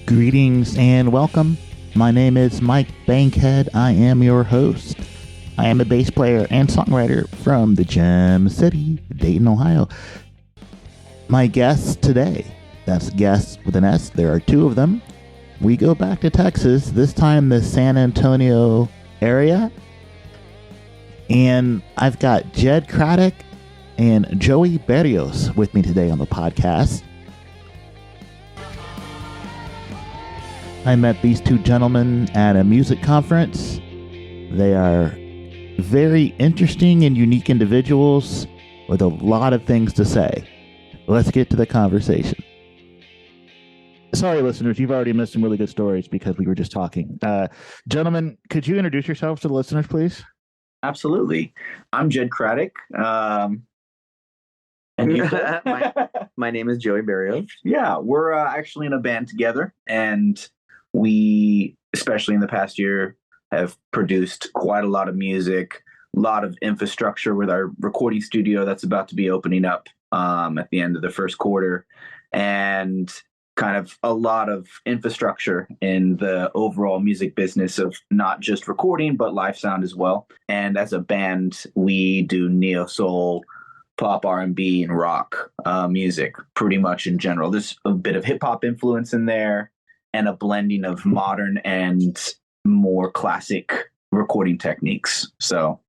Greetings and welcome. My name is Mike Bankhead. I am your host. I am a bass player and songwriter from the Gem City, Dayton, Ohio. My guests today, that's guests with an S, there are two of them. We go back to Texas, this time the San Antonio area. And I've got Jed Craddock and Joey Berrios with me today on the podcast. I met these two gentlemen at a music conference. They are very interesting and unique individuals with a lot of things to say. Let's get to the conversation. Sorry, listeners, you've already missed some really good stories because we were just talking. Gentlemen, could you introduce yourselves to the listeners, please? Absolutely. I'm Jed Craddock. And you? My name is Joey Berrios. Yeah, we're actually in a band together, and we, especially in the past year, have produced quite a lot of music, a lot of infrastructure with our recording studio that's about to be opening up at the end of the first quarter, and kind of a lot of infrastructure in the overall music business of not just recording, but live sound as well. And as a band, we do neo soul, pop, R&B, and rock music pretty much in general. There's a bit of hip hop influence in there and a blending of modern and more classic recording techniques. So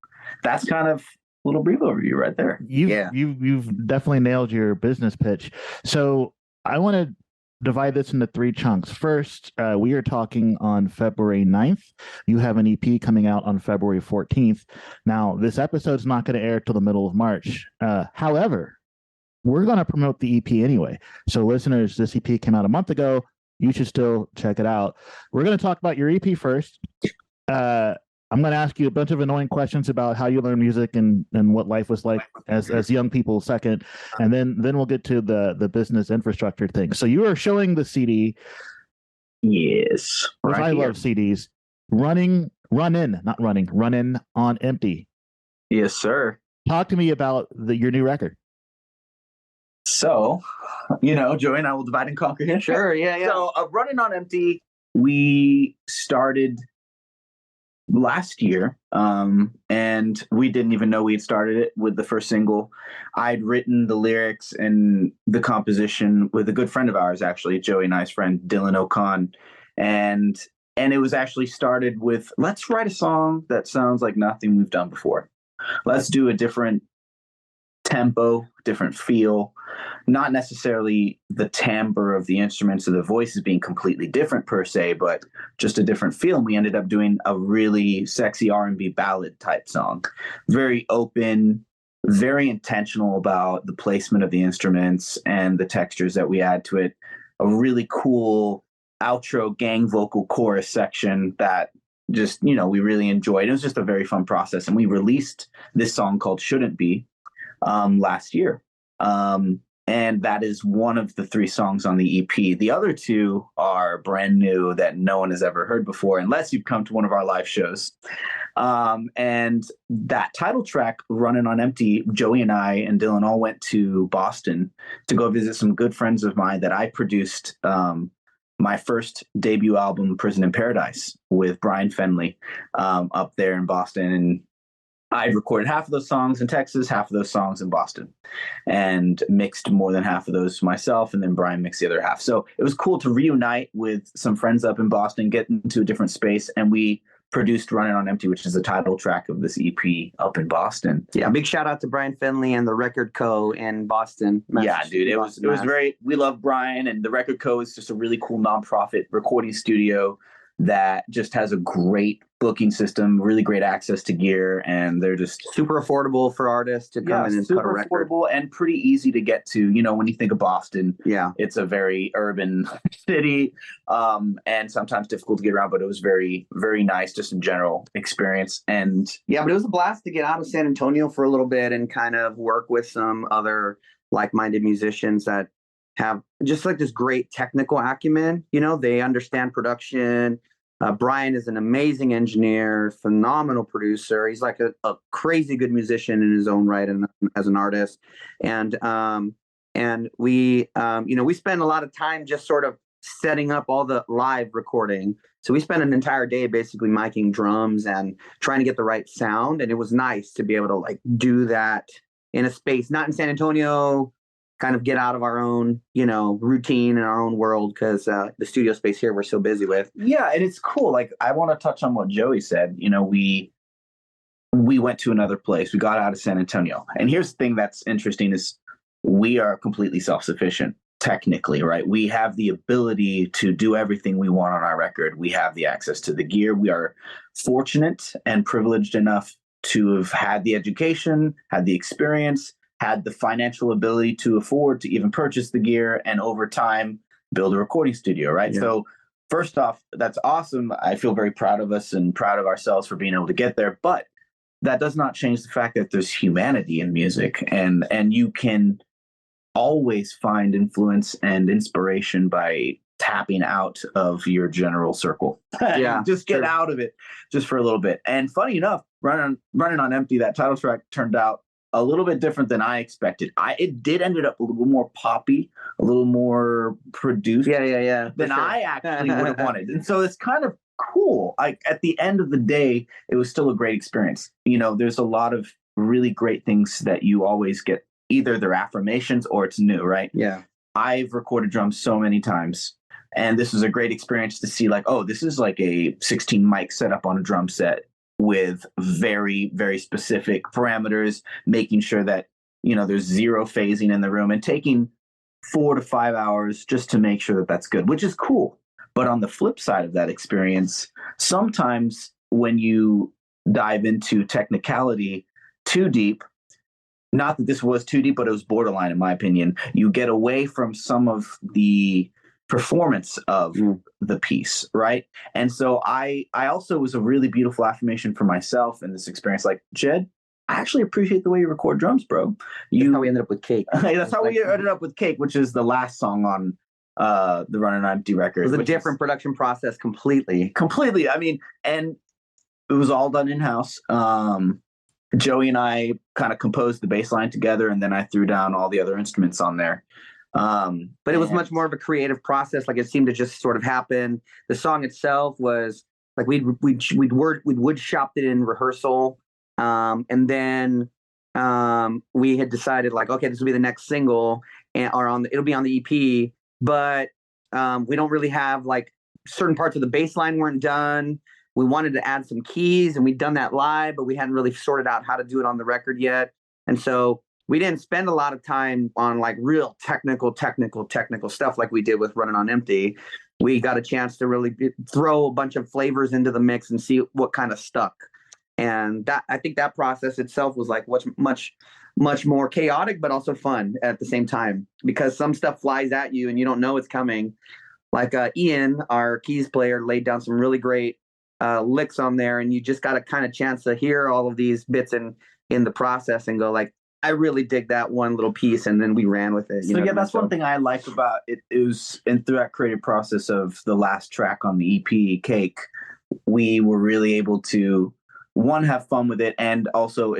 that's kind of a little brief overview right there. You've definitely nailed your business pitch. So I want to divide this into three chunks. First, we are talking on February 9th. You have an EP coming out on February 14th. Now, this episode's not going to air till the middle of March. However, we're going to promote the EP anyway. So listeners, this EP came out a month ago. You should still check it out. We're going to talk about your EP first. I'm going to ask you a bunch of annoying questions about how you learn music and what life was like as young people second. And then we'll get to the business infrastructure thing. So you are showing the CD. Yes. Which I love CDs. Running on empty. Yes, sir. Talk to me about your new record. So, Joey and I will divide and conquer here. Sure, yeah. So, Running on Empty, we started last year, and we didn't even know we had started it with the first single. I'd written the lyrics and the composition with a good friend of ours, actually, Joey and I's friend, Dylan O'Con, and it was actually started with, let's write a song that sounds like nothing we've done before. Let's do a different tempo, different feel, not necessarily the timbre of the instruments or the voices being completely different per se, but just a different feel. And we ended up doing a really sexy R&B ballad type song, very open, very intentional about the placement of the instruments and the textures that we add to it. A really cool outro gang vocal chorus section that just, we really enjoyed. It was just a very fun process. And we released this song called Shouldn't Be last year. And that is one of the three songs on the EP. The other two are brand new that no one has ever heard before, unless you've come to one of our live shows. And that title track, Running on Empty, Joey and I and Dylan all went to Boston to go visit some good friends of mine that I produced my first debut album, Prison in Paradise, with Brian Fenley up there in Boston. And I recorded half of those songs in Texas, half of those songs in Boston, and mixed more than half of those myself, and then Brian mixed the other half. So it was cool to reunite with some friends up in Boston, get into a different space, and we produced Running on Empty, which is the title track of this EP up in Boston. Yeah, big shout out to Brian Finley and the Record Co. in Boston. Yeah, dude, it was very, we love Brian, and the Record Co. is just a really cool nonprofit recording studio that just has a great booking system, really great access to gear, and they're just super affordable for artists to come in and cut a record. Super affordable and pretty easy to get to. When you think of Boston, it's a very urban city, and sometimes difficult to get around, but it was very, very nice, just in general experience. And yeah, but it was a blast to get out of San Antonio for a little bit and kind of work with some other like-minded musicians that have just like this great technical acumen. They understand production. Brian is an amazing engineer, phenomenal producer. He's like a crazy good musician in his own right and as an artist. And we spend a lot of time just sort of setting up all the live recording. So we spent an entire day basically miking drums and trying to get the right sound. And it was nice to be able to like do that in a space, not in San Antonio, kind of get out of our own, routine in our own world, because the studio space here we're so busy with. Yeah, and it's cool. Like, I want to touch on what Joey said. We went to another place. We got out of San Antonio. And here's the thing that's interesting is we are completely self-sufficient technically, right? We have the ability to do everything we want on our record. We have the access to the gear. We are fortunate and privileged enough to have had the education, had the experience, had the financial ability to afford to even purchase the gear, and over time build a recording studio, right? Yeah. So first off, that's awesome. I feel very proud of us and proud of ourselves for being able to get there. But that does not change the fact that there's humanity in music, and you can always find influence and inspiration by tapping out of your general circle. Yeah, just get out of it just for a little bit. And funny enough, running on empty, that title track turned out a little bit different than I expected. It did ended up a little more poppy, a little more produced than sure. I actually would have wanted. And so it's kind of cool. Like, at the end of the day, it was still a great experience. There's a lot of really great things that you always get. Either they're affirmations or it's new, right? Yeah. I've recorded drums so many times, and this was a great experience to see, like, oh, this is like a 16 mic setup on a drum set with very, very specific parameters, making sure that, there's zero phasing in the room, and taking 4 to 5 hours just to make sure that that's good, which is cool. But on the flip side of that experience, sometimes when you dive into technicality too deep, not that this was too deep, but it was borderline, in my opinion, you get away from some of the performance of the piece, right? And so I also was a really beautiful affirmation for myself in this experience. Like, Jed, I actually appreciate the way you record drums, bro. That's how we ended up with Cake. That's how we ended up with Cake, which is the last song on the Running on Empty record. It was a different production process completely. I mean, and it was all done in-house. Joey and I kind of composed the bass line together, and then I threw down all the other instruments on there. But it was much more of a creative process. Like, it seemed to just sort of happen. The song itself was like we'd wood shopped it in rehearsal, and then we had decided, like, okay, this will be the next single, it'll be on the EP. But we don't really have, like, certain parts of the bass line weren't done. We wanted to add some keys, and we'd done that live, but we hadn't really sorted out how to do it on the record yet. And so we didn't spend a lot of time on, like, real technical stuff like we did with Running on Empty. We got a chance to really throw a bunch of flavors into the mix and see what kind of stuck. And I think that process itself was, like, much more chaotic, but also fun at the same time, because some stuff flies at you and you don't know it's coming. Like, Ian, our keys player, laid down some really great licks on there, and you just got a kind of chance to hear all of these bits in the process and go, like, I really dig that one little piece, and then we ran with it. So that's one thing I like about it. It was, and through that creative process of the last track on the EP, Cake, we were really able to, one, have fun with it, and also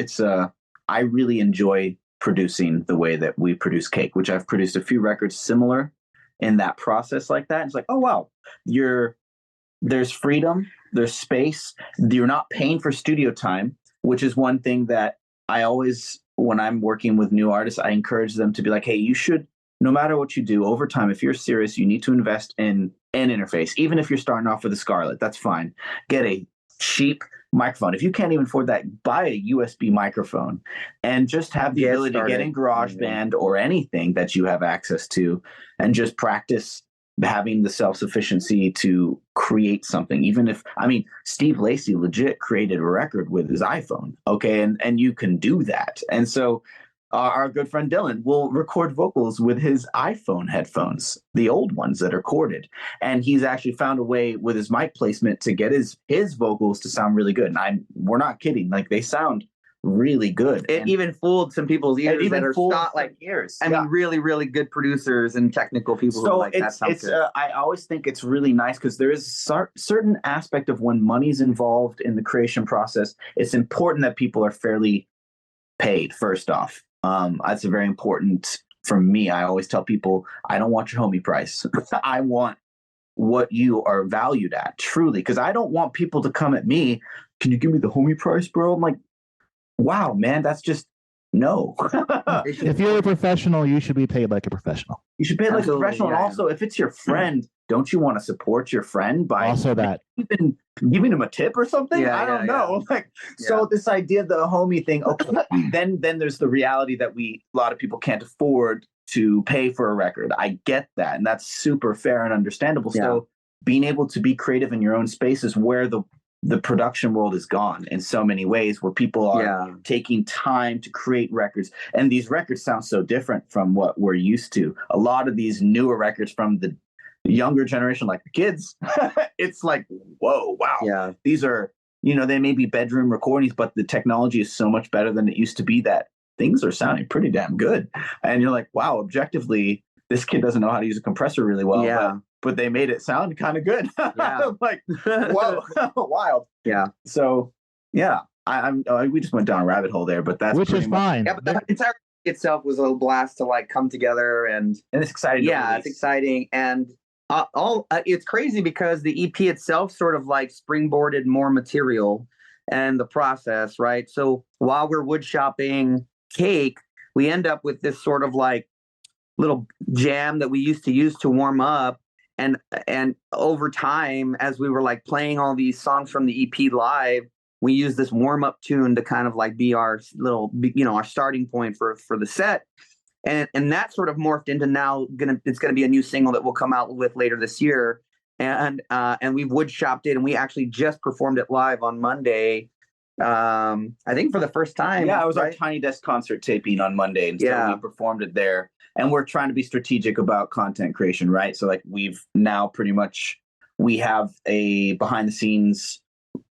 I really enjoy producing the way that we produce Cake, which I've produced a few records similar in that process like that. It's like, oh wow, there's freedom, there's space, you're not paying for studio time, which is one thing that I always, when I'm working with new artists, I encourage them to be like, hey, you should, no matter what you do over time, if you're serious, you need to invest in an interface. Even if you're starting off with a Scarlett, that's fine. Get a cheap microphone. If you can't even afford that, buy a USB microphone and just have the ability to get in GarageBand or anything that you have access to, and just practice having the self-sufficiency to create something. Even if, Steve Lacy legit created a record with his iPhone. Okay. And you can do that. And so our good friend Dylan will record vocals with his iPhone headphones, the old ones that are corded. And he's actually found a way with his mic placement to get his vocals to sound really good. And we're not kidding. Like, they sound really good. It even fooled some people's ears that are not like ears. I mean, really, really good producers and technical people. So who like that sounds good. I always think it's really nice because there is a certain aspect of when money's involved in the creation process, it's important that people are fairly paid. First off, that's a very important for me. I always tell people, I don't want your homie price. I want what you are valued at, truly. Because I don't want people to come at me, can you give me the homie price, bro? I'm like, wow, man, that's just no. If you're a professional, you should be paid like a professional. You should pay like a Absolutely, professional. yeah, And also, if it's your friend, don't you want to support your friend by Also that. even giving him a tip or something? Yeah, I don't yeah, know. Like, so this idea of the homie thing, okay, then there's the reality that a lot of people can't afford to pay for a record. I get that, and that's super fair and understandable. Yeah. So being able to be creative in your own space is where the production world is gone in so many ways, where people are taking time to create records. And these records sound so different from what we're used to. A lot of these newer records from the younger generation, like the kids, it's like, whoa, wow. Yeah. These are, they may be bedroom recordings, but the technology is so much better than it used to be that things are sounding pretty damn good. And you're like, wow, objectively, this kid doesn't know how to use a compressor really well, but they made it sound kind of good. Yeah. Like, whoa, wild. Yeah. So, yeah, we just went down a rabbit hole there, but that's which is fine. Yeah, but the entire itself was a blast to like come together, and it's exciting. Yeah, it's exciting, and it's crazy because the EP itself sort of like springboarded more material and the process, right? So while we're wood shopping Cake, we end up with this sort of like little jam that we used to use to warm up. And over time, as we were like playing all these songs from the EP live, we used this warm up tune to kind of like be our little, our starting point for the set. And that sort of morphed into now it's gonna be a new single that we'll come out with later this year. And we've wood shopped it, and we actually just performed it live on Monday. I think for the first time. Yeah, it was our Tiny Desk concert taping on Monday, and so we performed it there. And we're trying to be strategic about content creation, right? So like we've now pretty much, we have a behind the scenes,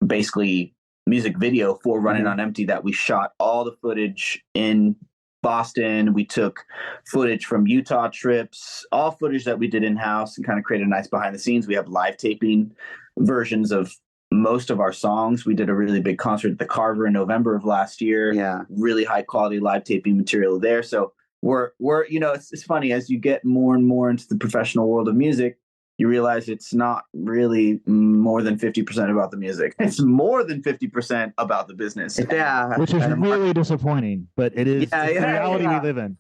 basically music video for Running on Empty that we shot all the footage in Boston. We took footage from Utah trips, all footage that we did in-house, and kind of created a nice behind the scenes. We have live taping versions of most of our songs. We did a really big concert at the Carver in November of last year. Yeah. Really high quality live taping material there. So we're it's funny, as you get more and more into the professional world of music, you realize it's not really more than 50% about the music. It's more than 50% about the business. Yeah. Which is really disappointing, but it is the reality we live in.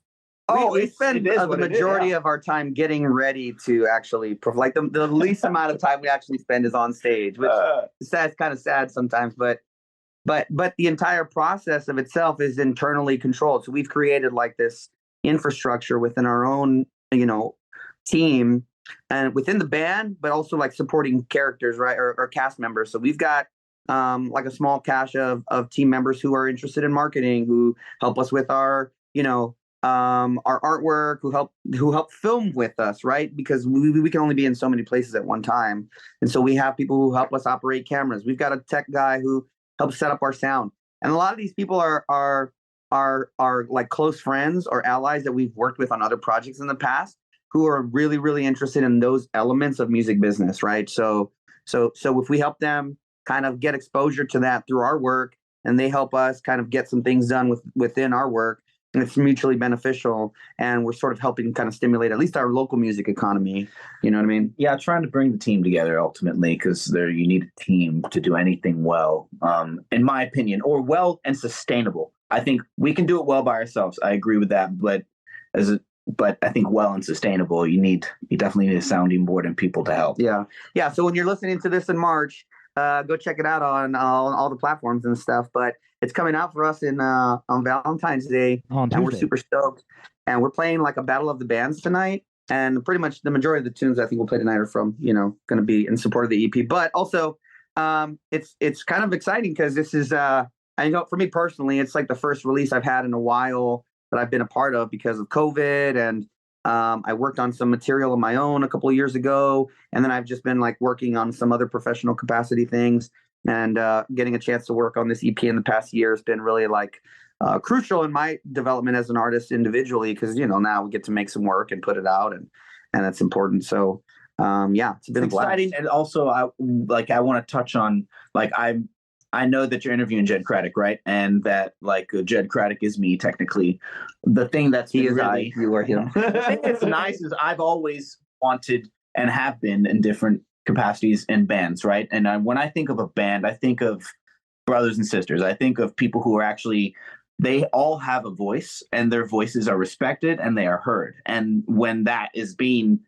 We spend the majority of our time getting ready to actually like the least amount of time we actually spend is on stage, which is kind of sad sometimes, but the entire process of itself is internally controlled. So we've created like this infrastructure within our own, team and within the band, but also like supporting characters, right? Or cast members. So we've got like a small cache of team members who are interested in marketing, who help us with our artwork, who help film with us, right? Because we can only be in so many places at one time. And so we have people who help us operate cameras. We've got a tech guy who helps set up our sound. And a lot of these people are like close friends or allies that we've worked with on other projects in the past, who are really, really interested in those elements of music business, right? So if we help them kind of get exposure to that through our work, and they help us kind of get some things done within our work, and it's mutually beneficial, and we're sort of helping kind of stimulate at least our local music economy. You know what I mean? Yeah, trying to bring the team together ultimately, because you need a team to do anything well, in my opinion, or well and sustainable. I think we can do it well by ourselves. I agree with that, but I think well and sustainable, you definitely need a sounding board and people to help. Yeah. So when you're listening to this in March, go check it out on all the platforms and stuff. But it's coming out for us on Valentine's Day, and we're super stoked. And we're playing like a battle of the bands tonight, and pretty much the majority of the tunes I think we'll play tonight are from going to be in support of the EP. But also, it's kind of exciting because this is I know for me personally, it's like the first release I've had in a while that I've been a part of because of COVID, and I worked on some material of my own a couple of years ago, and then I've just been like working on some other professional capacity things, and getting a chance to work on this EP in the past year has been really like crucial in my development as an artist individually, because now we get to make some work and put it out, and that's important. So it's been exciting. And also I want to touch on, like, I know that you're interviewing Jed Craddock, right? And that Jed Craddock is me technically. The thing that's you are him. The thing that's nice is I've always wanted and have been in different capacities in bands, right? And when I think of a band, I think of brothers and sisters. I think of people who are actually, they all have a voice and their voices are respected and they are heard. And when that is being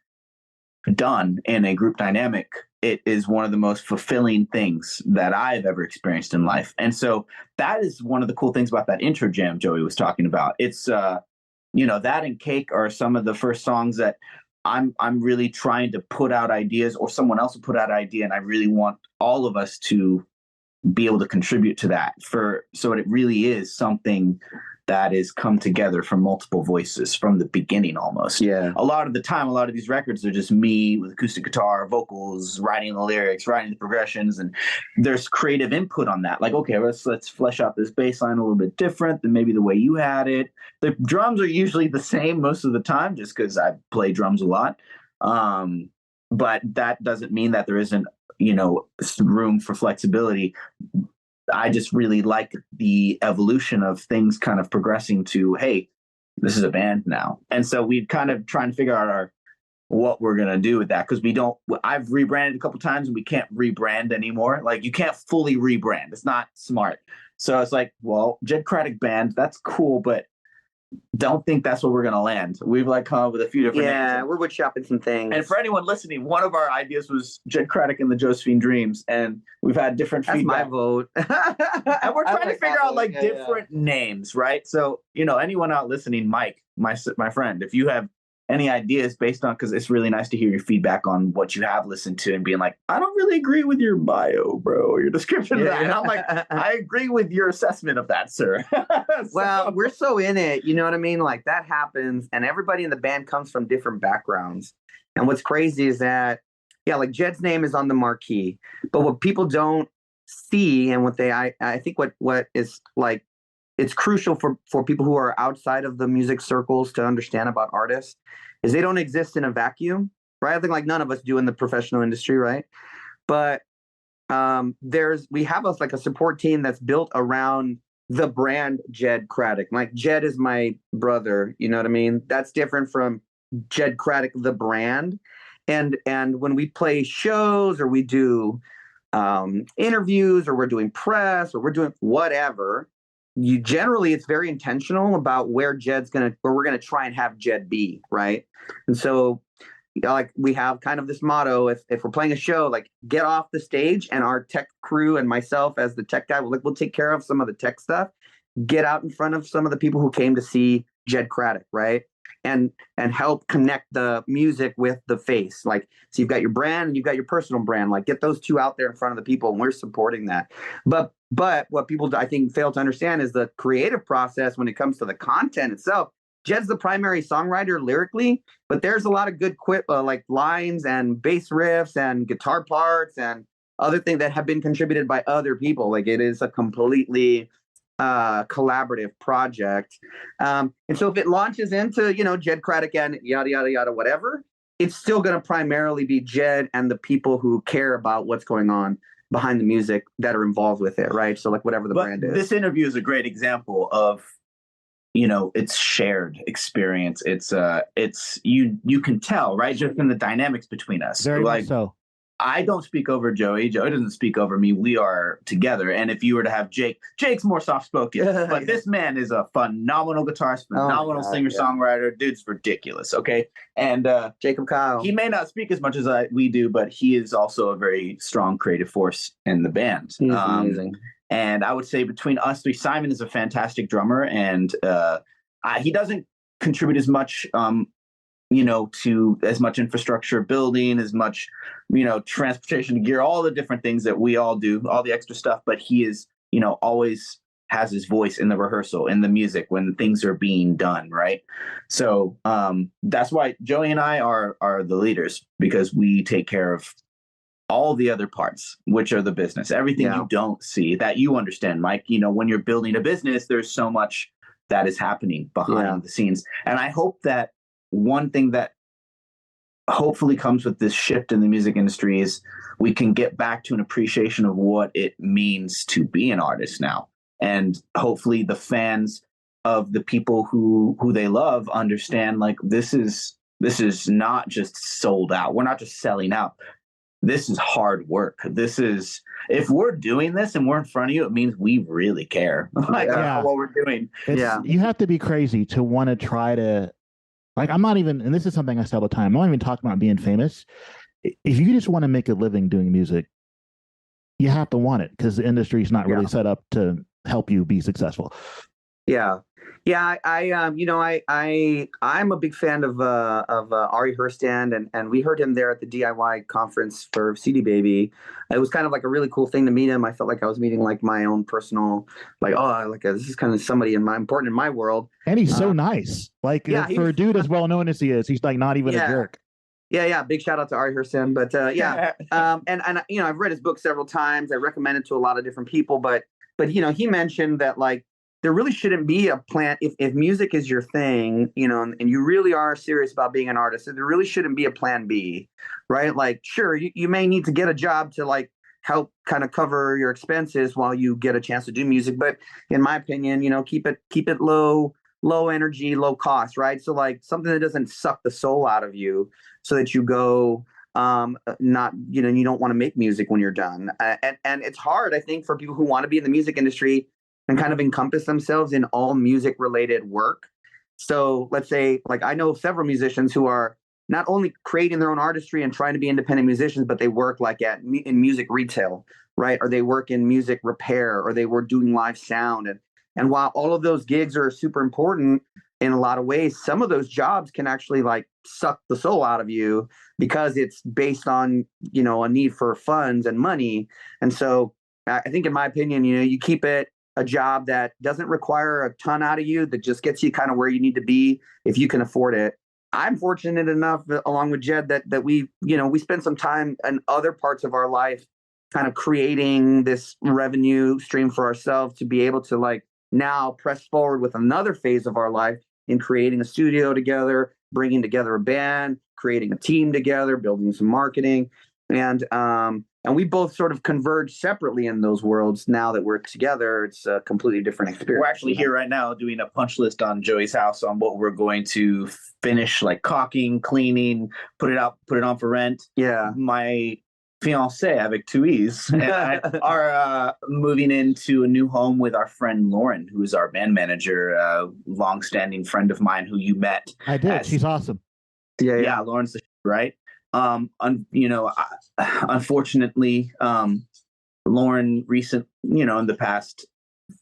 done in a group dynamic, it is one of the most fulfilling things that I've ever experienced in life. And so that is one of the cool things about that intro jam Joey was talking about. It's that and Cake are some of the first songs that I'm really trying to put out ideas, or someone else will put out an idea, and I really want all of us to be able to contribute to that, so it really is something that is come together from multiple voices from the beginning almost. Yeah. A lot of the time, a lot of these records are just me with acoustic guitar, vocals, writing the lyrics, writing the progressions, and there's creative input on that. Like, okay, let's flesh out this bass line a little bit different than maybe the way you had it. The drums are usually the same most of the time just because I play drums a lot. But that doesn't mean that there isn't, room for flexibility. I just really like the evolution of things kind of progressing to, hey, this is a band now. And so we kind of trying to figure out what we're going to do with that. Cause I've rebranded a couple times and we can't rebrand anymore. Like you can't fully rebrand. It's not smart. So it's like, well, Jed Craddock Band, that's cool, but don't think that's where we're going to land. We've come up with a few different names. Yeah, we're wood shopping some things. And for anyone listening, one of our ideas was Jed Craddock and the Josephine Dreams, and we've had different feedback. That's my vote. And we're trying to figure out different names, right? So, anyone out listening, Mike, my friend, if you have any ideas based on, because it's really nice to hear your feedback on what you have listened to and being like, I don't really agree with your bio, bro, or your description of that. And I'm like, I agree with your assessment of that, sir. Well, we're so in it, you know what I mean? Like that happens, and everybody in the band comes from different backgrounds. And what's crazy is that, like Jed's name is on the marquee, but what people don't see, and I think what is like, it's crucial for people who are outside of the music circles to understand about artists, is they don't exist in a vacuum, right? I think like none of us do in the professional industry, right? But we have a support team that's built around the brand Jed Craddock. Like Jed is my brother, you know what I mean? That's different from Jed Craddock, the brand. And when we play shows or we do interviews or we're doing press or we're doing whatever, generally it's very intentional about where we're gonna try and have Jed be, right? And so like we have kind of this motto: if we're playing a show, like get off the stage and our tech crew and myself as the tech guy, we'll take care of some of the tech stuff. Get out in front of some of the people who came to see Jed Craddock, right? And help connect the music with the face. Like, so you've got your brand and you've got your personal brand. Like, get those two out there in front of the people, and we're supporting that. But what people, I think, fail to understand is the creative process when it comes to the content itself. Jed's the primary songwriter lyrically, but there's a lot of good lines and bass riffs and guitar parts and other things that have been contributed by other people. Like, it is a completely collaborative project. And so if it launches into, Jed Craddock and yada, yada, yada, whatever, it's still going to primarily be Jed and the people who care about what's going on behind the music that are involved with it, right? So like whatever the brand is. This interview is a great example of, it's shared experience. It's you can tell, right? Just in the dynamics between us. Very much so. I don't speak over Joey. Joey doesn't speak over me. We are together. And if you were to have Jake's more soft-spoken, but this man is a phenomenal guitarist, phenomenal singer-songwriter. Dude's ridiculous, okay? And Jacob Kyle. He may not speak as much as we do, but he is also a very strong creative force in the band. He's amazing. And I would say between us three, Simon is a fantastic drummer, and he doesn't contribute as much to as much infrastructure building, as much, transportation gear, all the different things that we all do, all the extra stuff. But he is, always has his voice in the rehearsal, in the music, when things are being done. Right. So that's why Joey and I are the leaders, because we take care of all the other parts, which are the business, everything you don't see that you understand, Mike. When you're building a business, there's so much that is happening behind the scenes. And I hope that one thing that hopefully comes with this shift in the music industry is we can get back to an appreciation of what it means to be an artist now. And hopefully the fans of the people who they love understand, like, this is This is not just sold out. We're not just selling out. This is hard work. This is, if we're doing this and we're in front of you, it means we really care like Yeah. what we're doing. You have to be crazy to want to try to, like, I'm not even, and this is something I say all the time, I'm not even talking about being famous. If you just want to make a living doing music, you have to want it, because the industry is not really set up to help you be successful. Yeah. I'm a big fan of Ari Herstand, and we heard him there at the DIY conference for CD Baby. It was kind of like a really cool thing to meet him. I felt like I was meeting like my own personal, this is kind of somebody important in my world. And he's so nice. Like, for a dude as well known as he is, he's like not even a jerk. Yeah. Big shout out to Ari Herstand. But and I've read his book several times. I recommend it to a lot of different people. But he mentioned that, like, there really shouldn't be a plan if music is your thing, and you really are serious about being an artist. There really shouldn't be a plan B, right? Like, sure, you may need to get a job to like help kind of cover your expenses while you get a chance to do music. But in my opinion, keep it low energy, low cost, right? So like something that doesn't suck the soul out of you, so that you go not, you don't want to make music when you're done. And it's hard, I think, for people who want to be in the music industry and kind of encompass themselves in all music related work. So let's say, like, I know several musicians who are not only creating their own artistry and trying to be independent musicians, but they work like in music retail, right? Or they work in music repair, or they were doing live sound. And while all of those gigs are super important in a lot of ways, some of those jobs can actually like suck the soul out of you, because it's based on, a need for funds and money. And so I think, in my opinion, you keep it a job that doesn't require a ton out of you, that just gets you kind of where you need to be if you can afford it. I'm fortunate enough, along with Jed, that we spend some time in other parts of our life kind of creating this revenue stream for ourselves to be able to like now press forward with another phase of our life in creating a studio together, bringing together a band, creating a team together, building some marketing. And we both sort of converge separately in those worlds. Now that we're together, it's a completely different experience. We're actually here right now doing a punch list on Joey's house on what we're going to finish, like caulking, cleaning, put it on for rent. Yeah. My fiance, avec two E's, and I are moving into a new home with our friend Lauren, who is our band manager, a longstanding friend of mine who you met. I did. She's awesome. Yeah, Lauren's the right. Unfortunately, Lauren in the past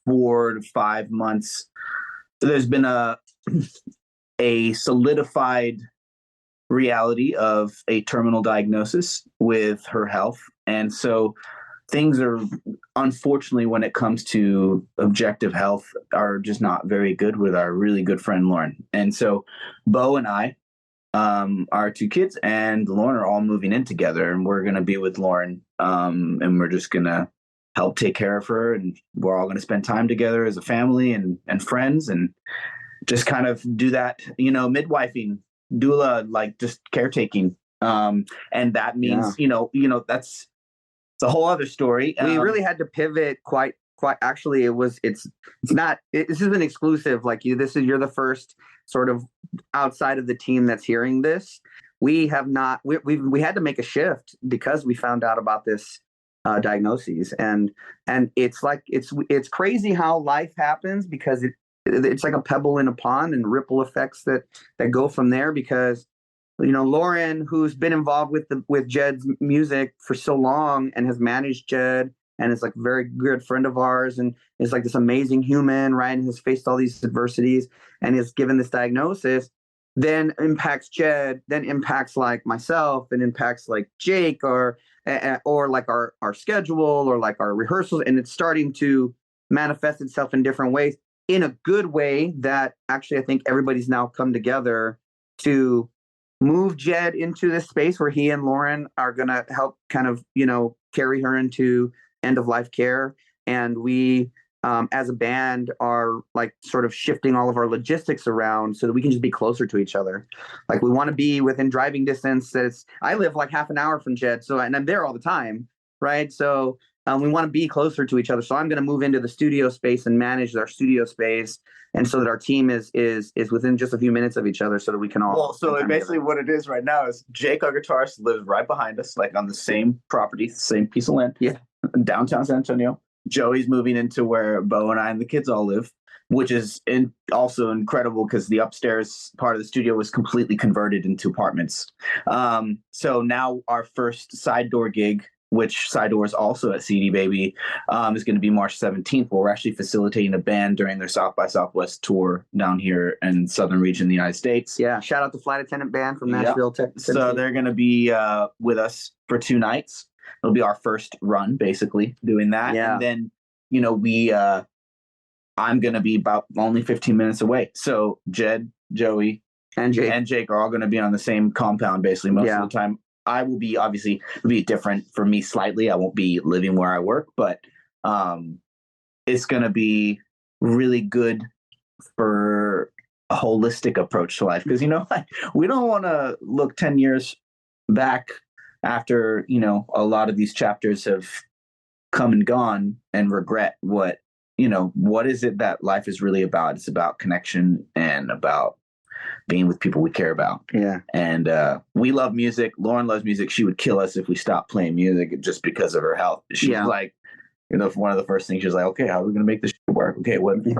4 to 5 months, there's been a solidified reality of a terminal diagnosis with her health. And so things are, unfortunately, when it comes to objective health, are just not very good with our really good friend Lauren. And so Bo and I, our 2 kids and Lauren are all moving in together, and we're going to be with Lauren, and we're just going to help take care of her, and we're all going to spend time together as a family and friends, and just kind of do that, midwifing, doula, like just caretaking. And that means, it's a whole other story. We really had to pivot quite actually. This isn't exclusive. Like you're the first sort of outside of the team that's hearing this. We have not, we had to make a shift because we found out about this diagnoses, and it's like, it's crazy how life happens, because it's like a pebble in a pond, and ripple effects that go from there. Because Lauren, who's been involved with Jed's music for so long and has managed Jed, and is like a very good friend of ours, and is like this amazing human, right? And has faced all these adversities and is given this diagnosis, then impacts Jed, then impacts like myself, and impacts like Jake, or like our schedule, or like our rehearsals. And it's starting to manifest itself in different ways, in a good way, that actually I think everybody's now come together to move Jed into this space where he and Lauren are going to help kind of, carry her into end of life care. And we, as a band, are like sort of shifting all of our logistics around so that we can just be closer to each other. Like, we want to be within driving distance. I live like half an hour from Jed, and I'm there all the time. Right. So we want to be closer to each other. So I'm going to move into the studio space and manage our studio space, and so that our team is within just a few minutes of each other, so that we can all. Well, so basically, what it is right now is Jake, our guitarist, lives right behind us, like on the same property, same piece of land, downtown San Antonio. Joey's moving into where Bo and I and the kids all live, which is also incredible because the upstairs part of the studio was completely converted into apartments. So now our first side door gig, which side door is also at CD Baby, is going to be March 17th, where we're actually facilitating a band during their South by Southwest tour down here in southern region of the United States. Yeah, shout out the Flight Attendant Band from Nashville, Tennessee. So they're going to be with us for 2 nights. It'll be our first run, basically, doing that. Yeah. And then, I'm going to be about only 15 minutes away. So Jed, Joey, and Jake are all going to be on the same compound, basically, most of the time. I will be, obviously, it'll be different for me slightly. I won't be living where I work, but it's going to be really good for a holistic approach to life. Because, we don't want to look 10 years back after, a lot of these chapters have come and gone and regret what is it that life is really about? It's about connection and about being with people we care about. Yeah. And we love music. Lauren loves music. She would kill us if we stopped playing music just because of her health. She's like, one of the first things she was like, okay, how are we going to make this work? Okay, what? She's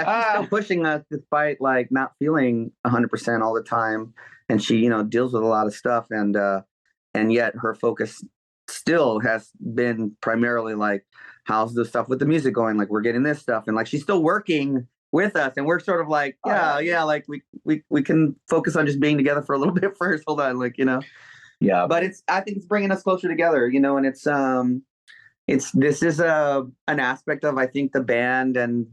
still pushing us despite like not feeling 100% all the time. And she, deals with a lot of stuff. And yet her focus still has been primarily like, how's the stuff with the music going? Like, we're getting this stuff. And like, she's still working with us, and we're sort of like, like we can focus on just being together for a little bit first. Hold on, Yeah. But I think it's bringing us closer together, and this is an aspect of, I think, the band and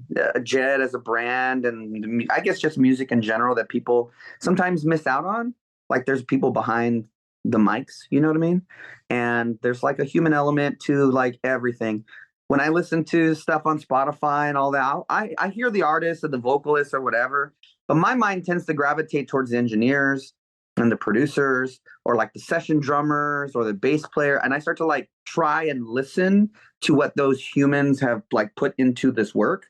Jed as a brand, and I guess just music in general that people sometimes miss out on. Like, there's people behind the mics, you know what I mean? And there's like a human element to like everything. When I listen to stuff on Spotify and all that, I hear the artists or the vocalists or whatever, but my mind tends to gravitate towards the engineers and the producers, or like the session drummers or the bass player. And I start to like try and listen to what those humans have like put into this work.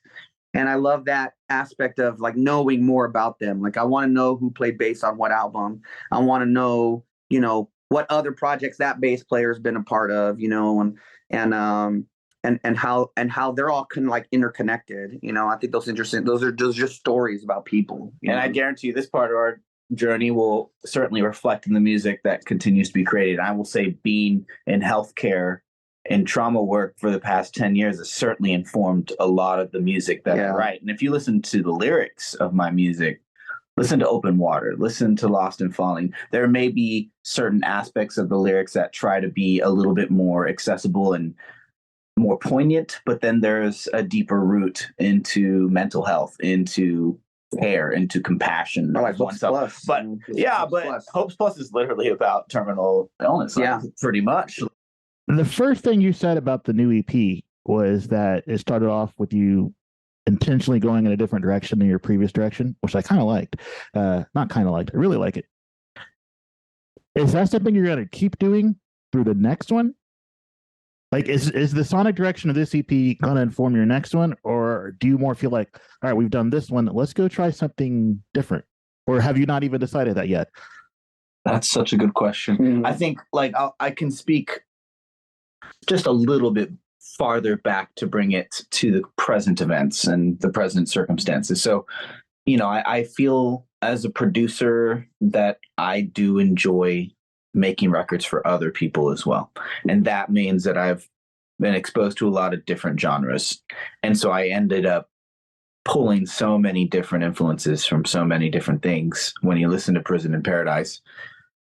And I love that aspect of like knowing more about them. Like, I want to know who played bass on what album. I want to know, what other projects that bass player has been a part of, and how they're all interconnected. I think those interesting. Those are just stories about people. And I guarantee you, this part of our journey will certainly reflect in the music that continues to be created. I will say, being in healthcare and trauma work for the past 10 years has certainly informed a lot of the music that I write. And if you listen to the lyrics of my music, listen to Open Water, listen to Lost and Falling, there may be certain aspects of the lyrics that try to be a little bit more accessible and more poignant, but then there's a deeper root into mental health, into care, into compassion. Like Hopes Plus. But Hopes Plus is literally about terminal illness. Pretty much. The first thing you said about the new EP was that it started off with you intentionally going in a different direction than your previous direction, which I kind of liked. Not kind of liked. I really like it. Is that something you're going to keep doing through the next one? Like, is the sonic direction of this EP going to inform your next one? Or do you more feel like, all right, we've done this one, let's go try something different? Or have you not even decided that yet? That's such a good question. Mm-hmm. I think I can speak just a little bit farther back to bring it to the present events and the present circumstances. So, I feel as a producer that I do enjoy making records for other people as well. And that means that I've been exposed to a lot of different genres. And so I ended up pulling so many different influences from so many different things. When you listen to Prison in Paradise,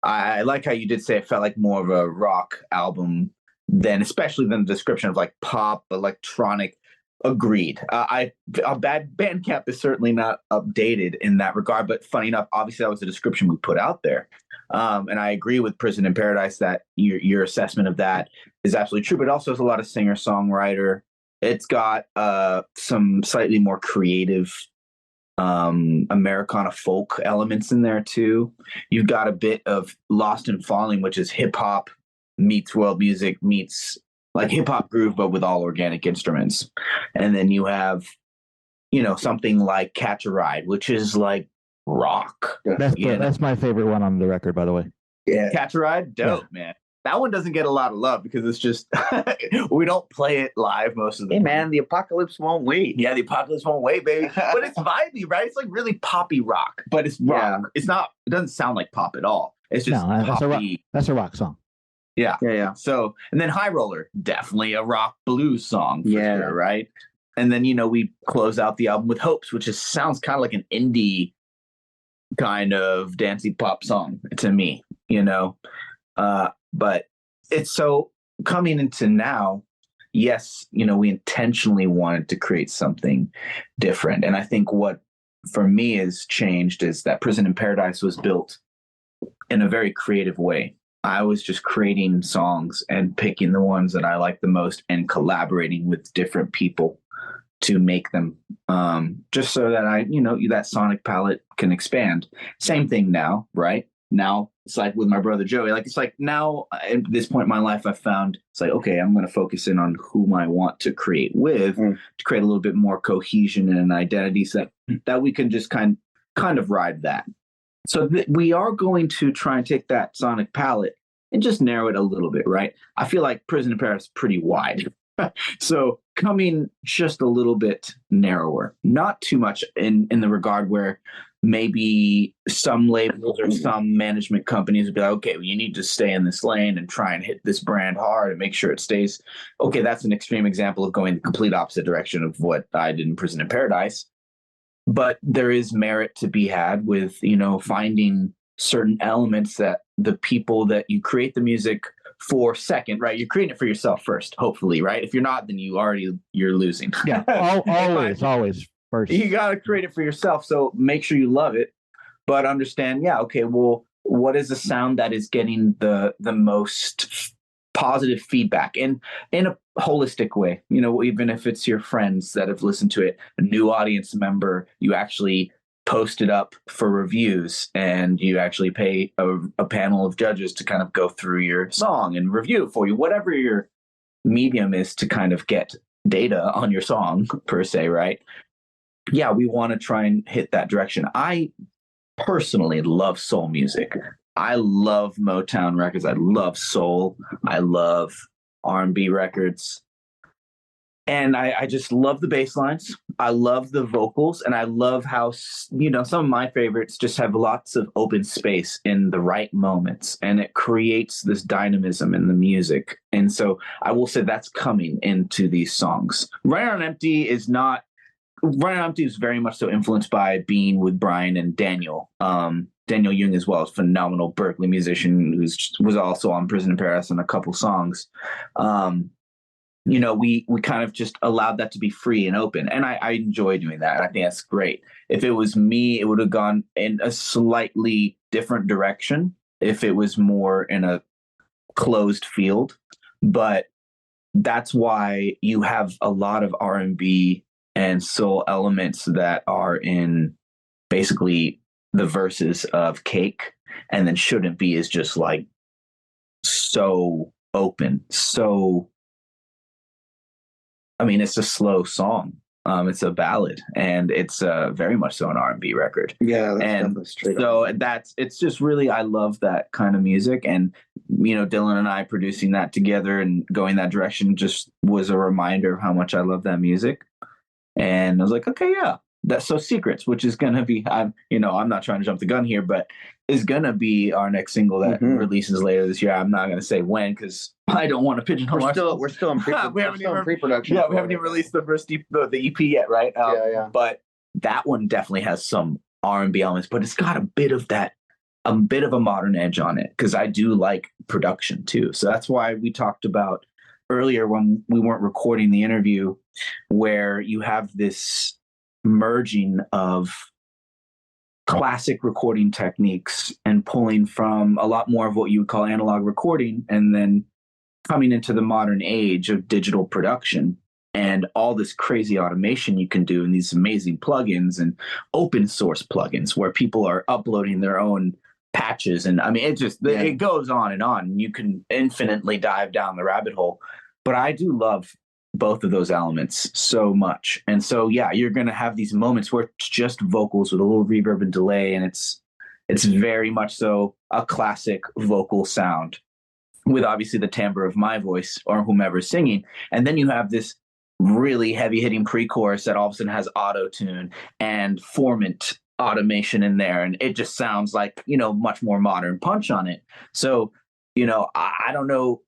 I like how you did say it felt like more of a rock album especially than the description of like pop, electronic. Agreed. Bad Bandcamp is certainly not updated in that regard, but funny enough, obviously that was the description we put out there. And I agree with Prison in Paradise that your assessment of that is absolutely true, but it also has a lot of singer-songwriter. It's got some slightly more creative Americana folk elements in there too. You've got a bit of Lost and Falling, which is hip hop meets world music meets like hip hop groove, but with all organic instruments. And then you have, something like Catch a Ride, which is like rock. That's my favorite one on the record, by the way. Yeah. Catch a Ride, dope, man. That one doesn't get a lot of love because it's just we don't play it live most of the time. Hey man, the apocalypse won't wait. Yeah, the apocalypse won't wait, baby. But it's vibey, right? It's like really poppy rock, but it's rock. Yeah. It's not. It doesn't sound like pop at all. It's just poppy. That's a rock song. Yeah. So, and then High Roller, definitely a rock blues song for sure, right? And then we close out the album with Hopes, which sounds kind of like an indie kind of dancey pop song to me, but it's so coming into now, yes, we intentionally wanted to create something different. And I think what for me has changed is that Prison in Paradise was built in a very creative way. I was just creating songs and picking the ones that I like the most and collaborating with different people to make them, just so that that sonic palette can expand. Same thing now, right? Now it's like with my brother Joey, it's like now at this point in my life, I've found it's like, okay, I'm going to focus in on whom I want to create with to create a little bit more cohesion and an identity set that we can just kind of ride that. So we are going to try and take that sonic palette and just narrow it a little bit, right? I feel like Prison in Paris is pretty wide. So coming just a little bit narrower, not too much in the regard where maybe some labels or some management companies would be like, okay, well, you need to stay in this lane and try and hit this brand hard and make sure it stays. Okay, that's an extreme example of going the complete opposite direction of what I did in Prison in Paradise. But there is merit to be had with, finding certain elements that the people that you create the music for second, right? You're creating it for yourself first, hopefully, right? If you're not, then you're losing. Yeah, always first. You got to create it for yourself. So make sure you love it, but understand, okay, well, what is the sound that is getting the most positive feedback and in a holistic way, even if it's your friends that have listened to it, a new audience member, you actually post it up for reviews and you actually pay a panel of judges to kind of go through your song and review it for you, whatever your medium is to kind of get data on your song per se, right? Yeah, we want to try and hit that direction. I personally love soul music. I love Motown records. I love soul. I love R&B records. And I just love the bass lines. I love the vocals. And I love how, some of my favorites just have lots of open space in the right moments. And it creates this dynamism in the music. And so I will say that's coming into these songs. Running on Empty is very much so influenced by being with Brian and Daniel. Daniel Young as well, is a phenomenal Berkeley musician who was also on Prison in Paris and a couple songs. We kind of just allowed that to be free and open. And I enjoy doing that. I think that's great. If it was me, it would have gone in a slightly different direction if it was more in a closed field. But that's why you have a lot of R&B and soul elements that are in basically the verses of Cake, and then Shouldn't Be is just like so open, it's a slow song. It's a ballad, and it's very much so an R&B record. Yeah, that's straight so it's just really, I love that kind of music, and Dylan and I producing that together and going that direction just was a reminder of how much I love that music. And I was like, okay, yeah, that's so Secrets, which is gonna be, I'm not trying to jump the gun here, but is gonna be our next single that releases later this year. I'm not gonna say when because I don't want to pigeonhole ourselves. We're still in pre-production. Yeah, we haven't even released the first the EP yet, right? Yeah. But that one definitely has some R&B elements, but it's got a bit of a modern edge on it because I do like production too. So that's why we talked about earlier when we weren't recording the interview, where you have this merging of classic recording techniques and pulling from a lot more of what you would call analog recording, and then coming into the modern age of digital production and all this crazy automation you can do in these amazing plugins and open source plugins where people are uploading their own patches. And it goes on and on. You can infinitely dive down the rabbit hole. but I do love both of those elements so much. And so, yeah, you're going to have these moments where it's just vocals with a little reverb and delay. And it's very much so a classic vocal sound with obviously the timbre of my voice or whomever's singing. And then you have this really heavy hitting pre-chorus that all of a sudden has auto tune and formant automation in there. And it just sounds like, much more modern punch on it. So, I don't know.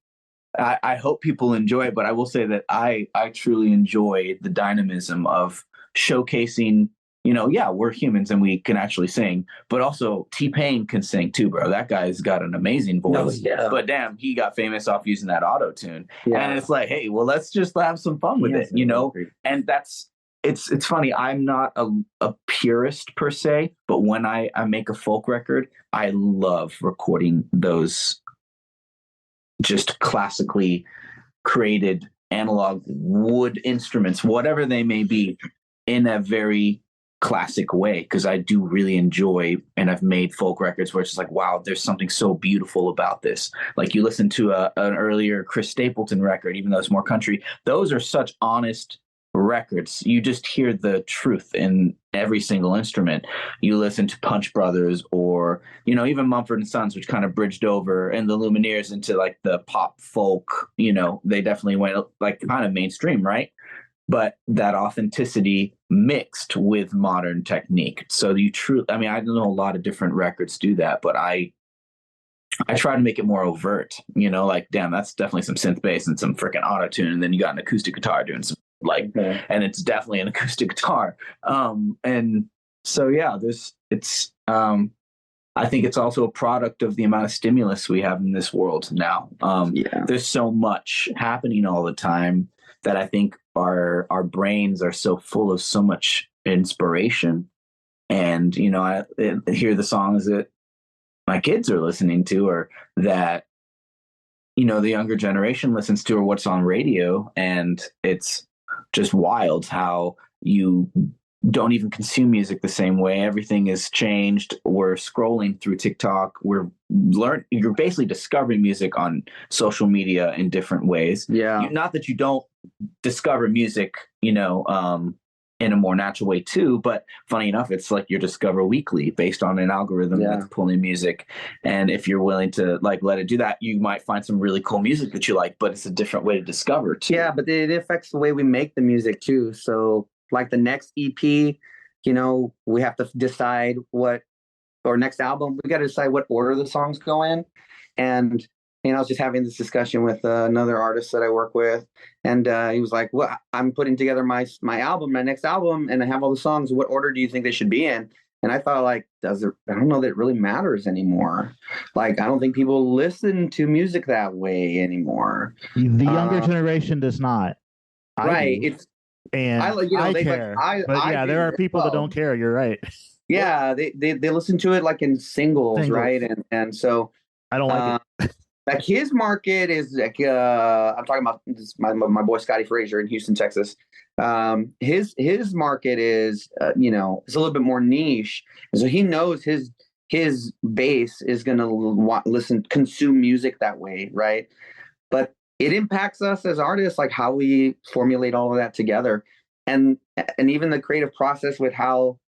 I hope people enjoy it, but I will say that I truly enjoy the dynamism of showcasing, yeah, we're humans and we can actually sing, but also T-Pain can sing too, bro. That guy's got an amazing voice. Oh, yeah. But damn, he got famous off using that auto tune. Yeah. And it's like, hey, well, let's just have some fun with it, And it's funny. I'm not a purist per se, but when I make a folk record, I love recording those just classically created analog wood instruments, whatever they may be, in a very classic way, because I do really enjoy, and I've made folk records where it's just like, wow, there's something so beautiful about this. Like you listen to an earlier Chris Stapleton record, even though it's more country, those are such honest records. You just hear the truth in every single instrument. You listen to Punch Brothers or, even Mumford and Sons, which kind of bridged over, and the Lumineers into like the pop folk, they definitely went like kind of mainstream, right? But that authenticity mixed with modern technique. So I don't know, a lot of different records do that, but I try to make it more overt, like, damn, that's definitely some synth bass and some freaking auto tune. And then you got an acoustic guitar doing some and it's definitely an acoustic guitar. And so, yeah, I think it's also a product of the amount of stimulus we have in this world now. There's so much happening all the time that I think our brains are so full of so much inspiration. And, I hear the songs that my kids are listening to, or that, the younger generation listens to, or what's on radio. And it's just wild how you don't even consume music the same way. Everything is changed. We're scrolling through TikTok. You're basically discovering music on social media in different ways. Yeah. Not that you don't discover music, in a more natural way too, but funny enough, it's like you discover weekly based on an algorithm that's pulling music. And if you're willing to like let it do that, you might find some really cool music that you like, but it's a different way to discover too. Yeah, but it affects the way we make the music too. So like the next EP, we have to decide or next album, we got to decide what order the songs go in. And I was just having this discussion with another artist that I work with, and he was like, "Well, I'm putting together my next album, and I have all the songs. What order do you think they should be in?" And I thought, like, I don't know that it really matters anymore. Like, I don't think people listen to music that way anymore. The younger generation does not. Right. I care. But there are people that don't care. You're right. Yeah, they listen to it like in singles. Right? And so I don't like it. Like his market is like I'm talking about my boy Scotty Frazier in Houston, Texas. His market is it's a little bit more niche, and so he knows his base is going to consume music that way, right? But it impacts us as artists, like how we formulate all of that together, and even the creative process with how,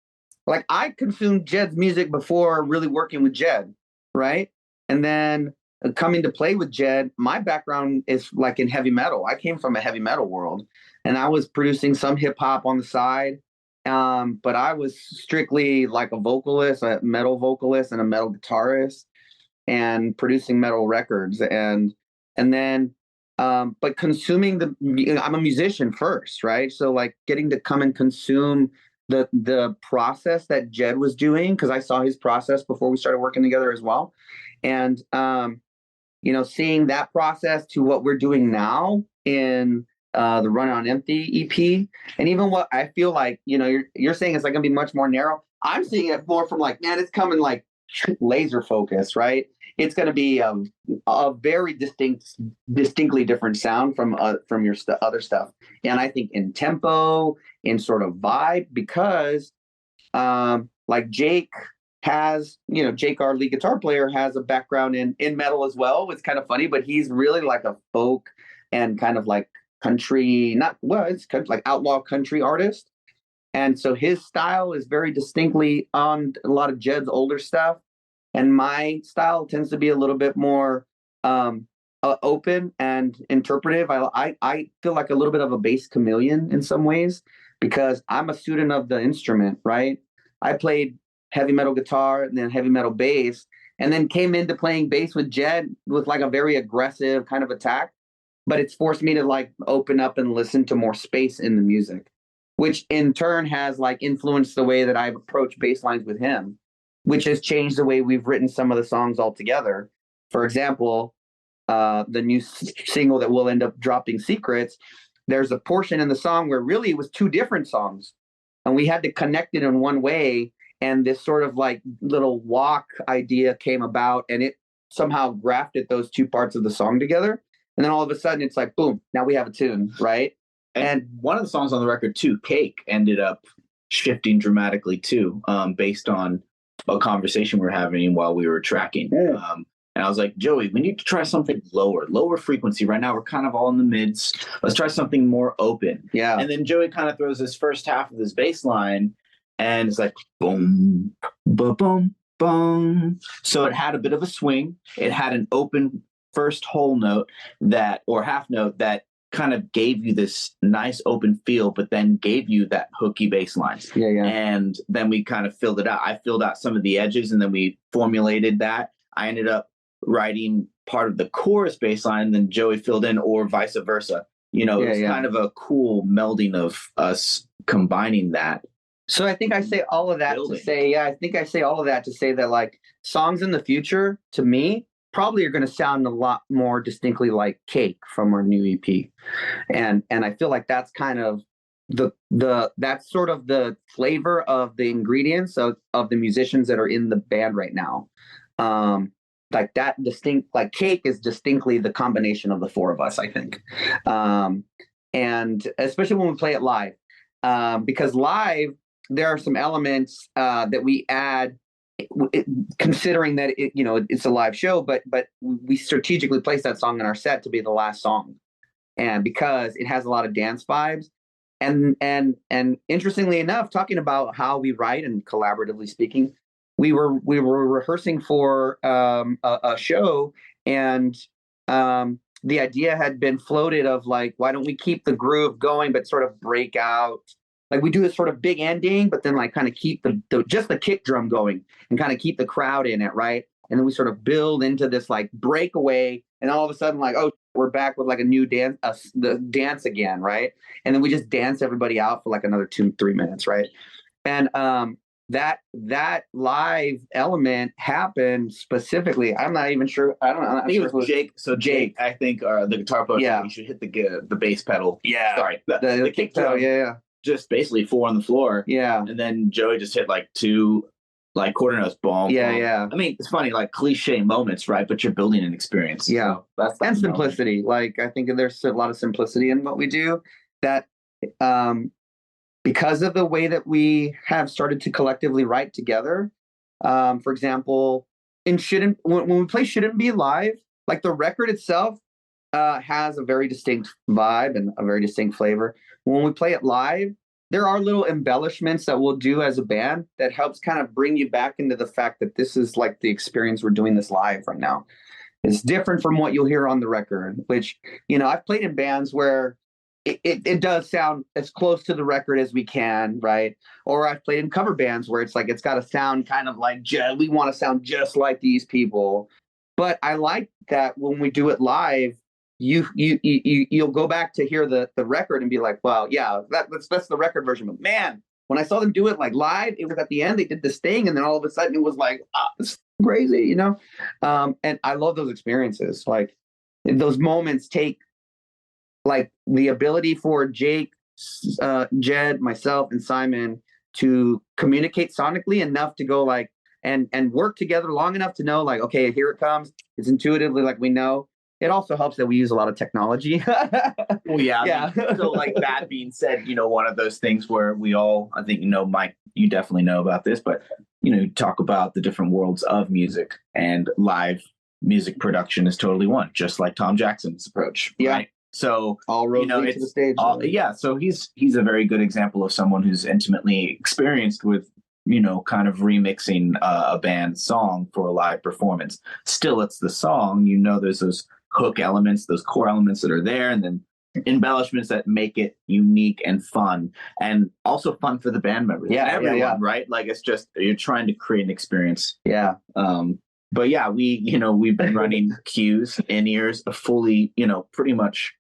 like, I consumed Jed's music before really working with Jed, right? And then coming to play with Jed, my background is like in heavy metal. I came from a heavy metal world, and I was producing some hip hop on the side. But I was strictly like a vocalist, a metal vocalist and a metal guitarist, and producing metal records. And then, but consuming I'm a musician first, right? So like getting to come and consume the process that Jed was doing, because I saw his process before we started working together as well. And, seeing that process to what we're doing now in the Run On Empty EP, and even what I feel like, you're saying it's like going to be much more narrow. I'm seeing it more from like, man, it's coming like laser focus, right? It's going to be a very distinctly different sound from your other stuff. And I think in tempo, in sort of vibe, because like Jake has, Jake, our lead guitar player, has a background in metal as well. It's kind of funny, but he's really like a folk and kind of like country, not well, it's like outlaw country artist. And so his style is very distinctly on a lot of Jed's older stuff. And my style tends to be a little bit more open and interpretive. I feel like a little bit of a bass chameleon in some ways because I'm a student of the instrument, right? I played heavy metal guitar and then heavy metal bass, and then came into playing bass with Jed with like a very aggressive kind of attack. But it's forced me to like open up and listen to more space in the music, which in turn has like influenced the way that I've approached bass lines with him, which has changed the way we've written some of the songs altogether. For example, the new single that we'll end up dropping, Secrets, there's a portion in the song where really it was two different songs, and we had to connect it in one way. And this sort of like little walk idea came about, and it somehow grafted those two parts of the song together. And then all of a sudden it's like, boom, now we have a tune, right? And one of the songs on the record too, Cake, ended up shifting dramatically too, based on a conversation we were having while we were tracking. Yeah. And I was like, Joey, we need to try something lower frequency. Right now we're kind of all in the mids. Let's try something more open. Yeah. And then Joey kind of throws this first half of this bass line, and it's like boom, ba boom, boom. So it had a bit of a swing. It had an open first whole note or half note that kind of gave you this nice open feel, but then gave you that hooky bass line. Yeah. And then we kind of filled it out. I filled out some of the edges, and then we formulated that. I ended up writing part of the chorus bass line, and then Joey filled in, or vice versa. It's kind of a cool melding of us combining that. So I think I say all of that to say, that like songs in the future, to me, probably are going to sound a lot more distinctly like Cake from our new EP. And I feel like that's kind of that's sort of the flavor of the ingredients of the musicians that are in the band right now. Like that distinct, like Cake is distinctly the combination of the four of us, I think. And especially when we play it live, because live, there are some elements that we add, considering that it's a live show, but we strategically place that song in our set to be the last song, and because it has a lot of dance vibes, and interestingly enough, talking about how we write and collaboratively speaking, we were rehearsing for a show, and the idea had been floated of like, why don't we keep the groove going but sort of break out. Like we do this sort of big ending, but then like kind of keep just the kick drum going and kind of keep the crowd in it, right? And then we sort of build into this like breakaway, and all of a sudden like, oh, we're back with like a new dance, the dance again, right? And then we just dance everybody out for like another 2-3 minutes, right? And that live element happened specifically. I'm not even sure. I don't know. I think it was Jake. So Jake, I think the guitar player, yeah, you should hit the bass pedal. Yeah, sorry, the kick pedal. Yeah. Just basically 4 on the floor. Yeah. And then Joey just hit like 2 like quarter notes, boom. Yeah, boom. yeah. I mean, it's funny, like cliche moments, right? But you're building an experience. Yeah. So that's and simplicity. Like I think there's a lot of simplicity in what we do that because of the way that we have started to collectively write together. For example, when we play Shouldn't Be live, like the record itself has a very distinct vibe and a very distinct flavor. When we play it live, there are little embellishments that we'll do as a band that helps kind of bring you back into the fact that this is like the experience we're doing this live right now. It's different from what you'll hear on the record, which, I've played in bands where it does sound as close to the record as we can, right? Or I've played in cover bands where it's like, it's got to sound kind of like, we want to sound just like these people. But I like that when we do it live, you'll go back to hear the record and be like, well, yeah, that's the record version. But man, when I saw them do it like live, it was at the end, they did this thing, and then all of a sudden it was like, it's crazy, and I love those experiences. Like those moments take like the ability for Jake, Jed, myself, and Simon to communicate sonically enough to go like and work together long enough to know like, okay, here it comes. It's intuitively like we know. It also helps that we use a lot of technology. Well, yeah. Yeah. I mean, so like that being said, one of those things where we all, I think, Mike, you definitely know about this, but, talk about the different worlds of music, and live music production is totally one, just like Tom Jackson's approach. Yeah. Right? So all roads lead to the stage. yeah. So he's a very good example of someone who's intimately experienced with, kind of remixing a band's song for a live performance. Still, it's the song. There's those hook elements, those core elements that are there, and then embellishments that make it unique and fun, and also fun for the band members. Yeah, everyone, right? Like, it's just, you're trying to create an experience. Yeah. But yeah, we've been running cues, in-ears, a fully, pretty much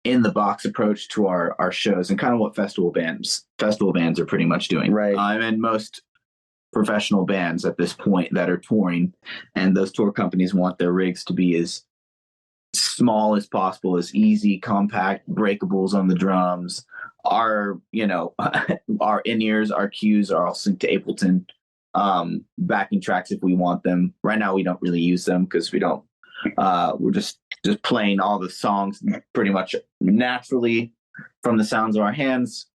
in the box approach to our shows, and kind of what festival bands are pretty much doing. Right. And most professional bands at this point that are touring, and those tour companies want their rigs to be as small as possible, as easy, compact, breakables on the drums. Our our in-ears, our cues are all synced to Ableton. Backing tracks if we want them. Right now we don't really use them because we don't. We're just playing all the songs pretty much naturally from the sounds of our hands,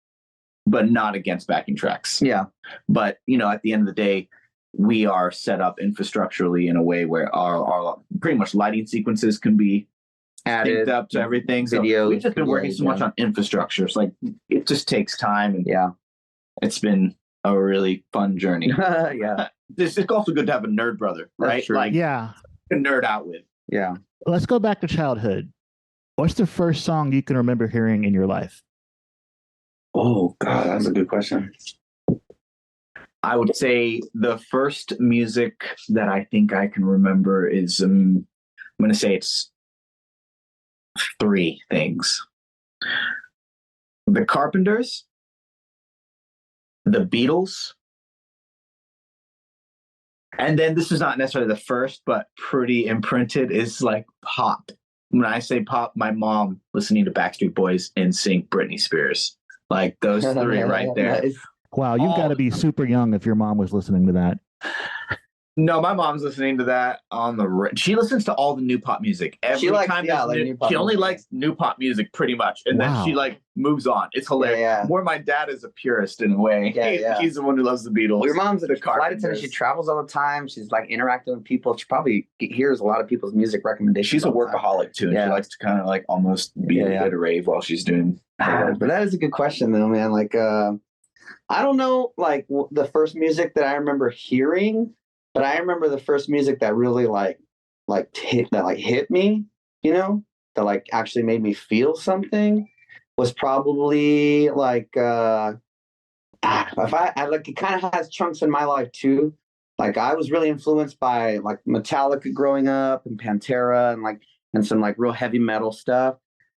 but not against backing tracks. Yeah. But at the end of the day, we are set up infrastructurally in a way where our pretty much lighting sequences can be added up to everything. So we've just been working so much on infrastructure. It's like, it just takes time, and it's been a really fun journey. Yeah. It's also good to have a nerd brother, right? Like, yeah, to nerd out with. Yeah. Let's go back to childhood. What's the first song you can remember hearing in your life? Oh God, that's a good question. I would say the first music that I think I can remember is, I'm going to say it's three things: the Carpenters, the Beatles, and then, this is not necessarily the first, but pretty imprinted, is like pop. When I say pop, my mom listening to Backstreet Boys, NSYNC, Britney Spears, like those three right there. Nice. Wow, you've got to be super young if your mom was listening to that. No, my mom's listening to that on the. She listens to all the new pop music. Every time she only likes new pop music, pretty much, and then she moves on. It's hilarious. Yeah. More, my dad is a purist in a way. He's the one who loves the Beatles. Well, your mom's a flight Carpenters. attendant. She travels all the time. She's like interacting with people. She probably hears a lot of people's music recommendations. She's a workaholic too, and she likes to kind of like almost be at a rave while she's doing. But that is a good question, though, man. Like, I don't know, like the first music that I remember hearing. But I remember the first music that really hit me, that like actually made me feel something, was probably like if I like, it kind of has chunks in my life too. Like, I was really influenced by like Metallica growing up, and Pantera, and some like real heavy metal stuff.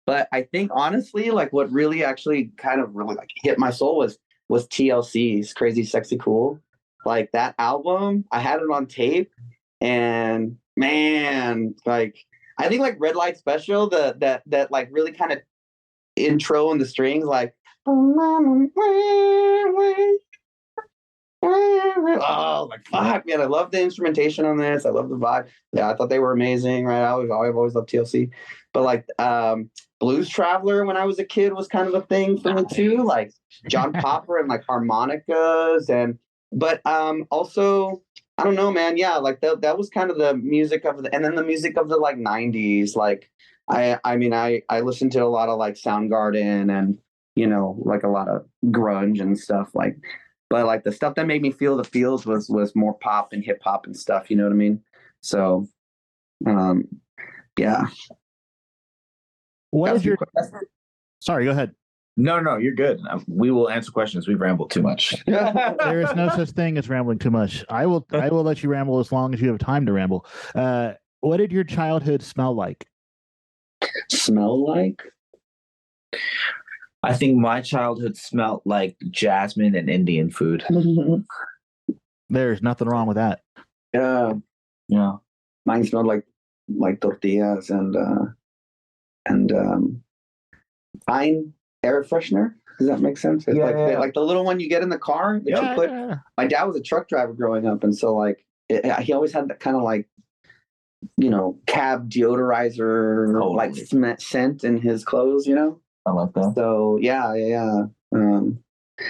But I think honestly, like what really actually kind of really like hit my soul was TLC's Crazy Sexy Cool. Like, that album, I had it on tape, and man, like, I think like Red Light Special, that like really kind of intro and the strings, like, oh, like, fuck, man, I love the instrumentation on this. I love the vibe. Yeah, I thought they were amazing, right? I've always loved TLC. But like, Blues Traveler when I was a kid was kind of a thing for me too. Like John Popper and like harmonicas, but also, I don't know, man. Yeah, like that was kind of the music of and then the music of the like 90s. Like, I mean, I listened to a lot of like Soundgarden and, like a lot of grunge and stuff, like, but like the stuff that made me feel the feels was more pop and hip hop and stuff. You know what I mean? So, yeah. What is your? Sorry, go ahead. No, you're good. We will answer questions. We've rambled too much. There is no such thing as rambling too much. I will let you ramble as long as you have time to ramble. What did your childhood smell like? Smell like? I think my childhood smelled like jasmine and Indian food. There's nothing wrong with that. Yeah. Mine smelled like tortillas and fine air freshener. Does that make sense? It's like the little one you get in the car that you put. Yeah. My dad was a truck driver growing up, and so like he always had that kind of like, cab deodorizer like scent in his clothes. I like that. So yeah. And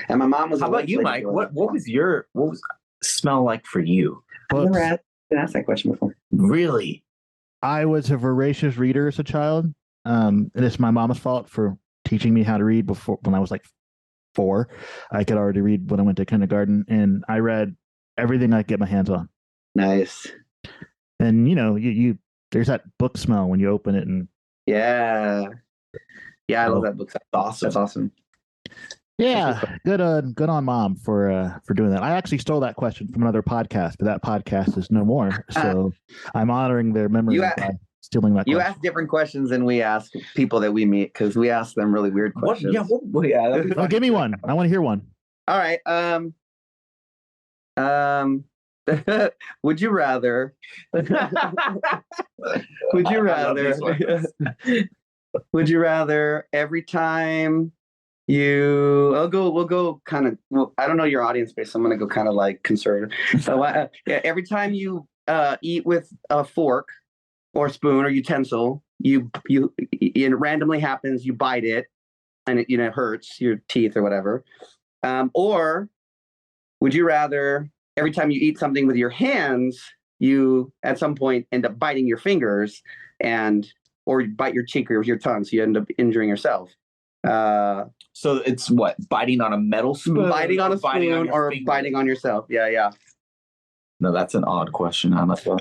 my mom was. How about you, Mike? What was smell like for you? I've never been asked that question before. Really? I was a voracious reader as a child. and it's my mom's fault for teaching me how to read before when I was like 4. I could already read when I went to kindergarten, and I read everything I could get my hands on. Nice. And you there's that book smell when you open it, and Yeah. I love that book. That's awesome. That's awesome. yeah, good on mom for doing that. I actually stole that question from another podcast, but that podcast is no more. So I'm honoring their memory by stealing that question. You ask different questions than we ask people that we meet, because we ask them really weird questions. Oh, give me one. I want to hear one. All right. Would you rather? Would you rather every time we'll go kind of, well, I don't know your audience base, so I'm going to go kind of like conservative. So every time you eat with a fork or spoon or utensil, it randomly happens, you bite it and it hurts your teeth or whatever. Or would you rather every time you eat something with your hands, you at some point end up biting your fingers or you bite your cheek or your tongue, so you end up injuring yourself? So it's what? Biting on a metal spoon? Biting on a spoon or biting on yourself. Yeah. No, that's an odd question, honestly.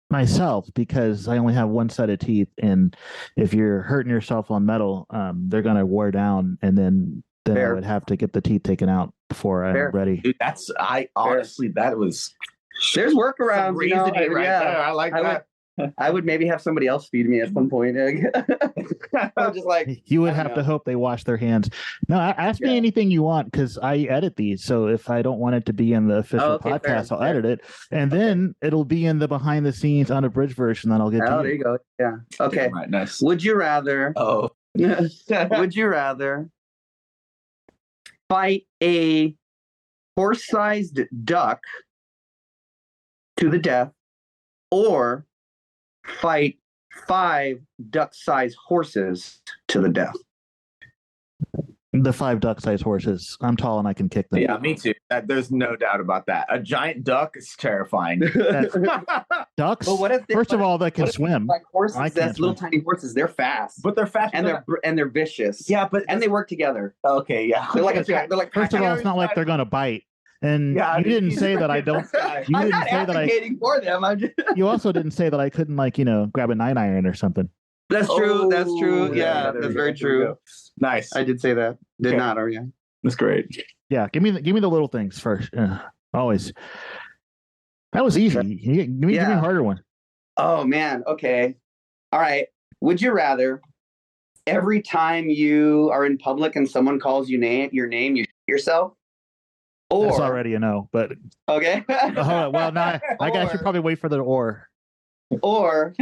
Myself, because I only have one set of teeth, and if you're hurting yourself on metal, they're gonna wear down, and then I would have to get the teeth taken out before I'm ready. Dude, honestly, that was. There's workarounds. Right there. I like that. I would maybe have somebody else feed me at some point. I'm just like, you would have to hope they wash their hands. No, ask me anything you want, because I edit these. So if I don't want it to be in the official podcast, I'll edit it, and then it'll be in the behind the scenes unabridged version that I'll get to. Oh, there you go. Yeah. Okay. Right, nice. Would you rather? Oh. Would you rather fight a horse-sized duck to the death, or fight 5 duck-sized horses to the death? The 5 duck-sized horses. I'm tall and I can kick them. Yeah, me too. There's no doubt about that. A giant duck is terrifying. Ducks? But what if first of all, they can swim. Like horses, that's little tiny horses. They're fast, but they're fast, and they're vicious. Yeah, and they work together. Okay, yeah. They're like first of all, it's not like they're gonna bite. And you didn't say that I don't. You I'm didn't not say that advocating for them. You also didn't say that I couldn't, grab a 9-iron or something. That's true. That's true. Yeah, that's very true. Nice. I did say that. Did not. Yeah. That's great. Yeah, give me the little things first. Always. That was easy. Give me a harder one. Oh man. Okay. All right. Would you rather every time you are in public and someone calls your name, you shoot yourself? Or, that's already a no, but okay. Well, now I guess I should probably wait for the or. Or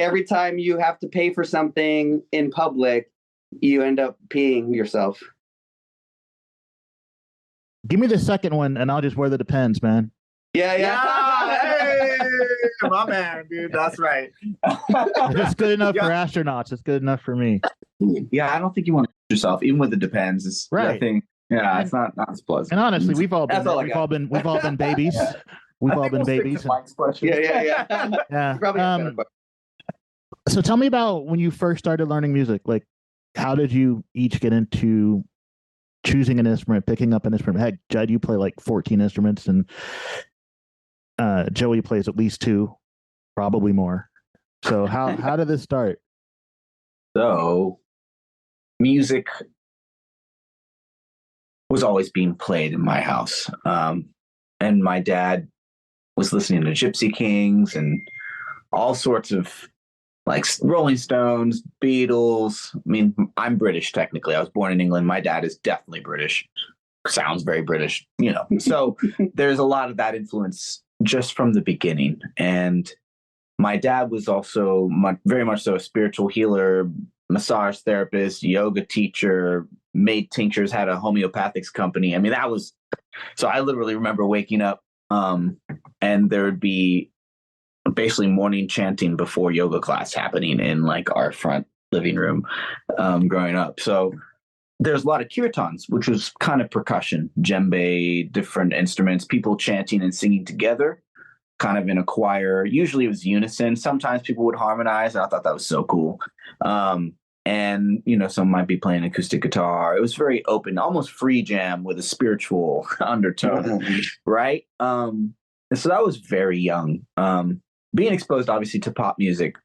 every time you have to pay for something in public, you end up peeing yourself. Give me the second one, and I'll just wear the Depends, man. Yeah. Hey, my man, dude. That's right. If it's good enough for astronauts, it's good enough for me. Yeah, I don't think you want to hurt yourself, even with the Depends. It's right. Yeah, it's not as pleasant. And honestly, we've all been babies. We've all been babies. Yeah. So tell me about when you first started learning music. Like, how did you each get into choosing an instrument, picking up an instrument? Heck, Jed, you play like 14 instruments, and Joey plays at least 2, probably more. So how did this start? So, music was always being played in my house. And my dad was listening to Gypsy Kings and all sorts of like Rolling Stones, Beatles. I mean, I'm British technically. I was born in England. My dad is definitely British. Sounds very British, So there's a lot of that influence just from the beginning. And my dad was also very much so a spiritual healer, massage therapist, yoga teacher, made tinctures, had a homeopathics company. I mean, so I literally remember waking up and there would be basically morning chanting before yoga class happening in like our front living room growing up. So there's a lot of kirtans, which was kind of percussion, djembe, different instruments, people chanting and singing together. kind of in a choir. Usually it was unison. Sometimes people would harmonize, and I thought that was so cool. And, some might be playing acoustic guitar. It was very open, almost free jam with a spiritual undertone, right? And so that was very young. Being exposed, obviously, to pop music,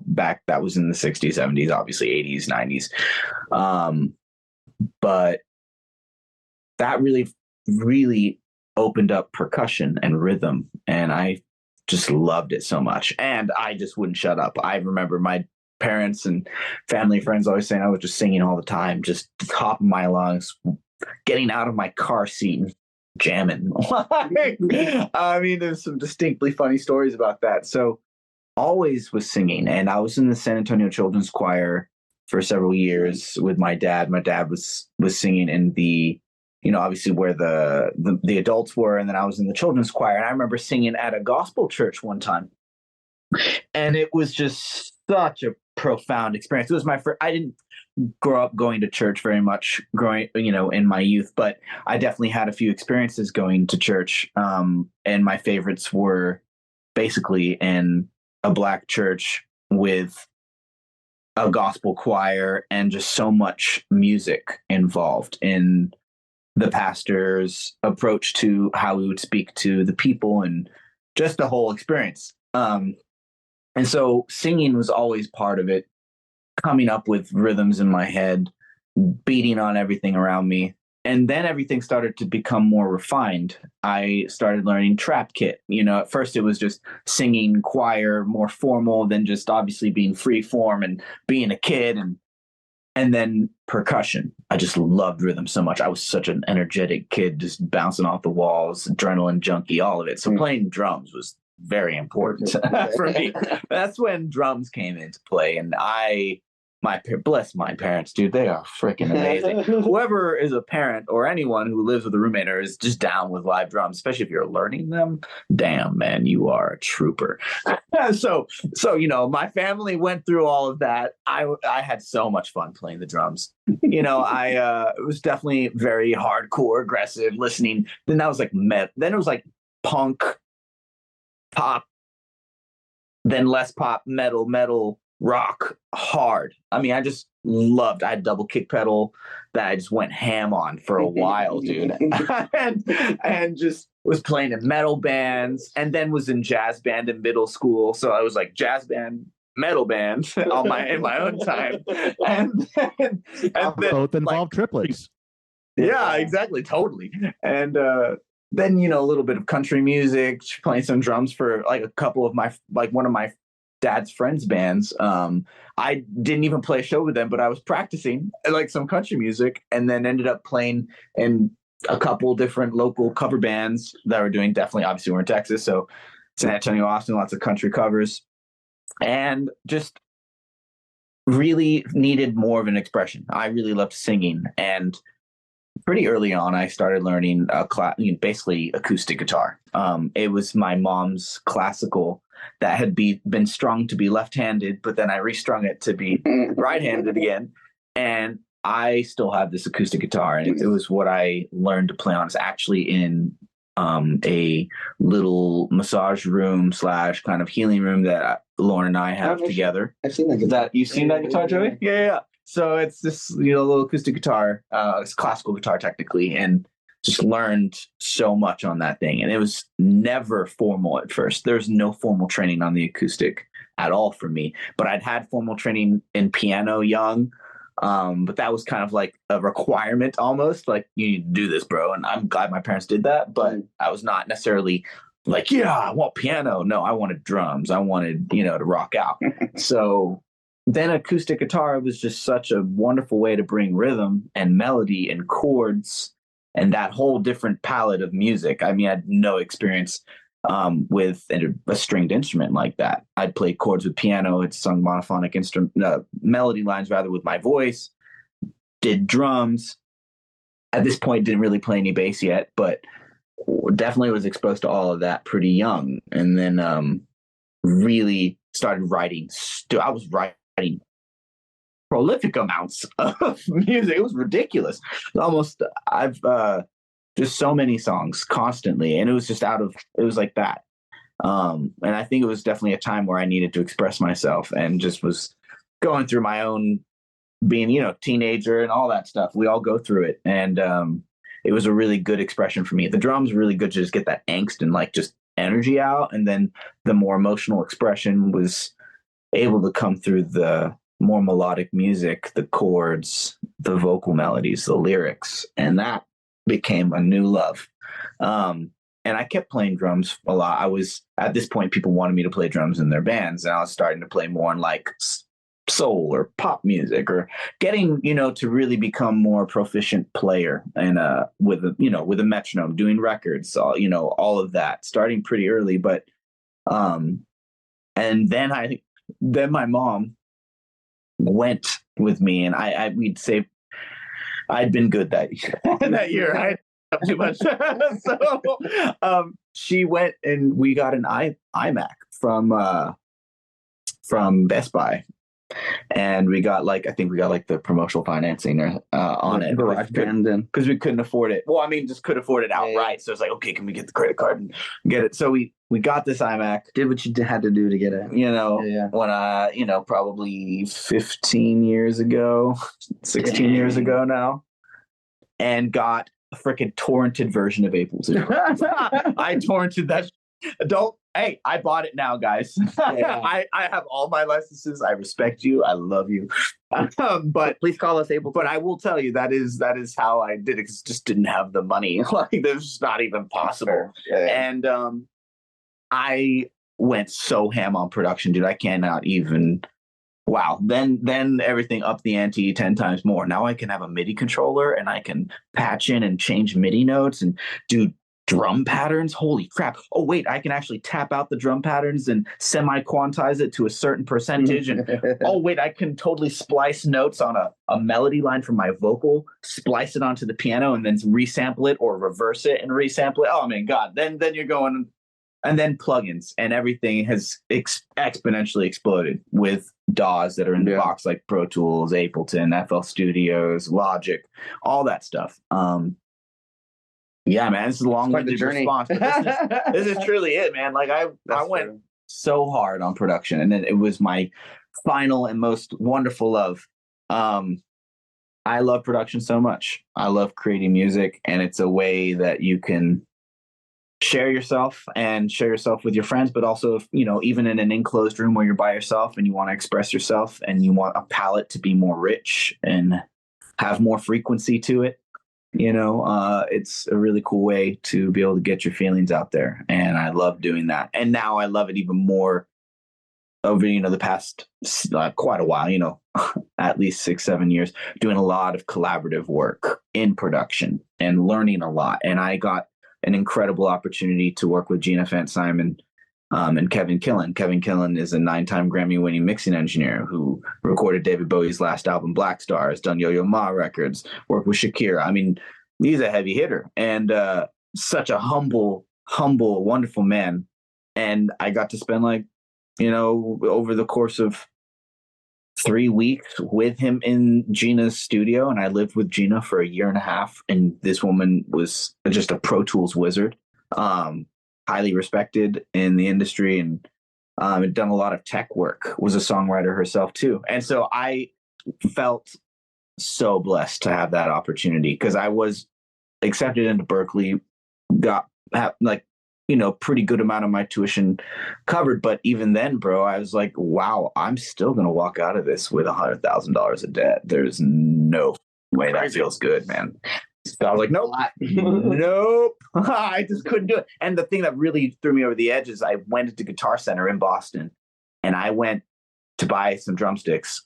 back that was in the 60s, 70s, obviously 80s, 90s. But that really, really opened up percussion and rhythm. And I just loved it so much. And I just wouldn't shut up. I remember my parents and family friends always saying I was just singing all the time, just top of my lungs, getting out of my car seat and jamming. I mean, there's some distinctly funny stories about that. So always was singing. And I was in the San Antonio Children's Choir for several years with my dad. My dad was singing in the, obviously where the adults were. And then I was in the children's choir. And I remember singing at a gospel church one time. And it was just such a profound experience. It was my first, I didn't grow up going to church very much in my youth, but I definitely had a few experiences going to church. And my favorites were basically in a Black church with a gospel choir and just so much music involved in the pastor's approach to how he would speak to the people and just the whole experience. And so singing was always part of it, coming up with rhythms in my head, beating on everything around me. And then everything started to become more refined. I started learning trap kit. At first it was just singing choir, more formal than just obviously being free form and being a kid. And then percussion. I just loved rhythm so much. I was such an energetic kid, just bouncing off the walls, adrenaline junkie, all of it. So playing drums was very important for me. That's when drums came into play. And bless my parents, dude. They are freaking amazing. Whoever is a parent or anyone who lives with a roommate or is just down with live drums, especially if you're learning them, damn, man, you are a trooper. So my family went through all of that. I had so much fun playing the drums. It was definitely very hardcore, aggressive listening. Then that was like then it was like punk, pop, then less pop, metal, rock, hard. I mean, I just loved. I had double kick pedal that I just went ham on for a while, dude, and just was playing in metal bands, and then was in jazz band in middle school. So I was like jazz band, metal band in my own time, and then both involve triplets. Yeah, exactly, totally, and. Then, a little bit of country music, playing some drums for like a couple of one of my dad's friends' bands. I didn't even play a show with them, but I was practicing like some country music, and then ended up playing in a couple different local cover bands that were doing, definitely, obviously we're in Texas, so San Antonio, Austin, lots of country covers, and just really needed more of an expression. I really loved singing, and pretty early on, I started learning basically acoustic guitar. It was my mom's classical that had been strung to be left-handed, but then I restrung it to be right-handed again. And I still have this acoustic guitar, and it was what I learned to play on. It's actually in a little massage room / kind of healing room that Lauren and I have together. I've seen that guitar. You've seen that guitar, Joey? Yeah. So it's this, little acoustic guitar. It's classical guitar technically, and just learned so much on that thing. And it was never formal at first. There's no formal training on the acoustic at all for me. But I'd had formal training in piano young. But that was kind of like a requirement almost. Like, you need to do this, bro. And I'm glad my parents did that. But I was not necessarily like, yeah, I want piano. No, I wanted drums. I wanted, to rock out. So then acoustic guitar was just such a wonderful way to bring rhythm and melody and chords and that whole different palette of music. I mean, I had no experience with a stringed instrument like that. I'd play chords with piano. It's sung monophonic melody lines rather with my voice, did drums. At this point, didn't really play any bass yet, but definitely was exposed to all of that pretty young. And then really started writing. I was writing prolific amounts of music. It was ridiculous. I've just so many songs constantly, and it was just it was like that. And I think it was definitely a time where I needed to express myself and just was going through my own being, teenager and all that stuff. We all go through it. And it was a really good expression for me. The drums really good to just get that angst and like just energy out. And then the more emotional expression was able to come through the more melodic music, the chords, the vocal melodies, the lyrics. And that became a new love. And I kept playing drums a lot. I was at this point, people wanted me to play drums in their bands, and I was starting to play more in like soul or pop music, or getting, to really become more proficient player and with a metronome, doing records, all of that, starting pretty early. But and then my mom went with me, and we'd say I'd been good that that year. I too much. So she went and we got an iMac from Best Buy, and we got I think we got the promotional financing on it because we couldn't afford it. Well, I mean, just could afford it outright. So it's like, okay, can we get the credit card and get it? So we got this iMac. Did what you had to do to get it. When I, probably 15 years ago, 16 years ago now, and got a freaking torrented version of Apple II. I torrented that. Hey, I bought it now, guys. Yeah. I have all my licenses. I respect you. I love you. But please call us Able. But I will tell you that is how I did it, because just didn't have the money. This is not even possible. Yeah. And I went so ham on production, dude. I cannot even. Wow. Then everything up the ante 10 times more. Now I can have a MIDI controller, and I can patch in and change MIDI notes and do drum patterns. Holy crap. Oh, wait, I can actually tap out the drum patterns and semi-quantize it to a certain percentage. And oh, wait, I can totally splice notes on a melody line from my vocal, splice it onto the piano, and then resample it or reverse it and resample it. Oh, my God. Then you're going. And then plugins, and everything has exponentially exploded with DAWs that are in the box, like Pro Tools, Ableton, FL Studios, Logic, all that stuff. Yeah, man, this is a long-winded response, but this is truly it, man. I went so hard on production, and then it was my final and most wonderful love. I love production so much. I love creating music, and it's a way that you can share yourself with your friends, but also, even in an enclosed room where you're by yourself and you want to express yourself and you want a palette to be more rich and have more frequency to it. It's a really cool way to be able to get your feelings out there. And I love doing that. And now I love it even more over, the past quite a while, at least 6-7 years, doing a lot of collaborative work in production and learning a lot. And I got an incredible opportunity to work with Gina Fant-Simon and Kevin Killen. Kevin Killen is a 9-time Grammy-winning mixing engineer who recorded David Bowie's last album, Black Star, has done Yo-Yo Ma records, worked with Shakira. I mean, he's a heavy hitter and such a humble, wonderful man. And I got to spend over the course of 3 weeks with him in Gina's studio, and I lived with Gina for 1.5 years. And this woman was just a Pro Tools wizard, highly respected in the industry, and had done a lot of tech work, was a songwriter herself too. And so I felt so blessed to have that opportunity, because I was accepted into Berklee, pretty good amount of my tuition covered. But even then, bro, I was like, wow, I'm still going to walk out of this with $100,000 of debt. There's no way that feels good, man. So I was like, nope, nope. I just couldn't do it. And the thing that really threw me over the edge is I went into Guitar Center in Boston, and I went to buy some drumsticks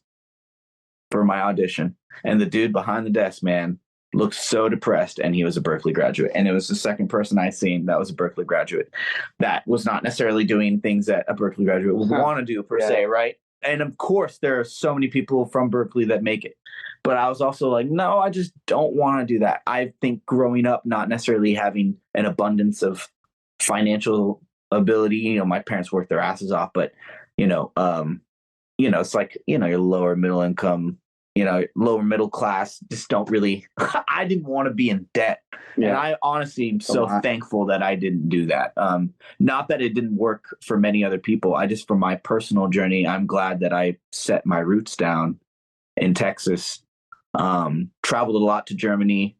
for my audition. And the dude behind the desk, man, looked so depressed, and he was a Berklee graduate. And it was the second person I'd seen that was a Berklee graduate that was not necessarily doing things that a Berklee graduate would want to do per se, right? And of course, there are so many people from Berklee that make it. But I was also like, no, I just don't want to do that. I think growing up, not necessarily having an abundance of financial ability, my parents worked their asses off, but, it's like, your lower middle income lower middle class, just don't really, I didn't want to be in debt. Yeah. And I honestly am so thankful that I didn't do that. Not that it didn't work for many other people. For my personal journey, I'm glad that I set my roots down in Texas. Traveled a lot to Germany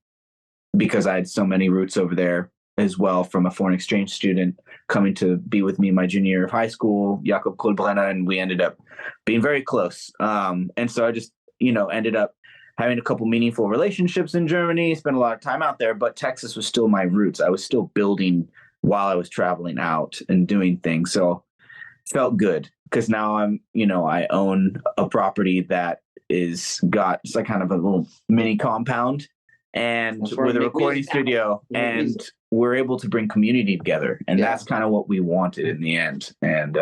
because I had so many roots over there as well, from a foreign exchange student coming to be with me my junior year of high school, Jakob Kohlbrenner, and we ended up being very close. And so I just, ended up having a couple meaningful relationships in Germany, spent a lot of time out there, but Texas was still my roots. I was still building while I was traveling out and doing things. So it felt good because now I own a property that it's like kind of a little mini compound and with a recording studio, and we're able to bring community together. And that's kind of what we wanted in the end. And,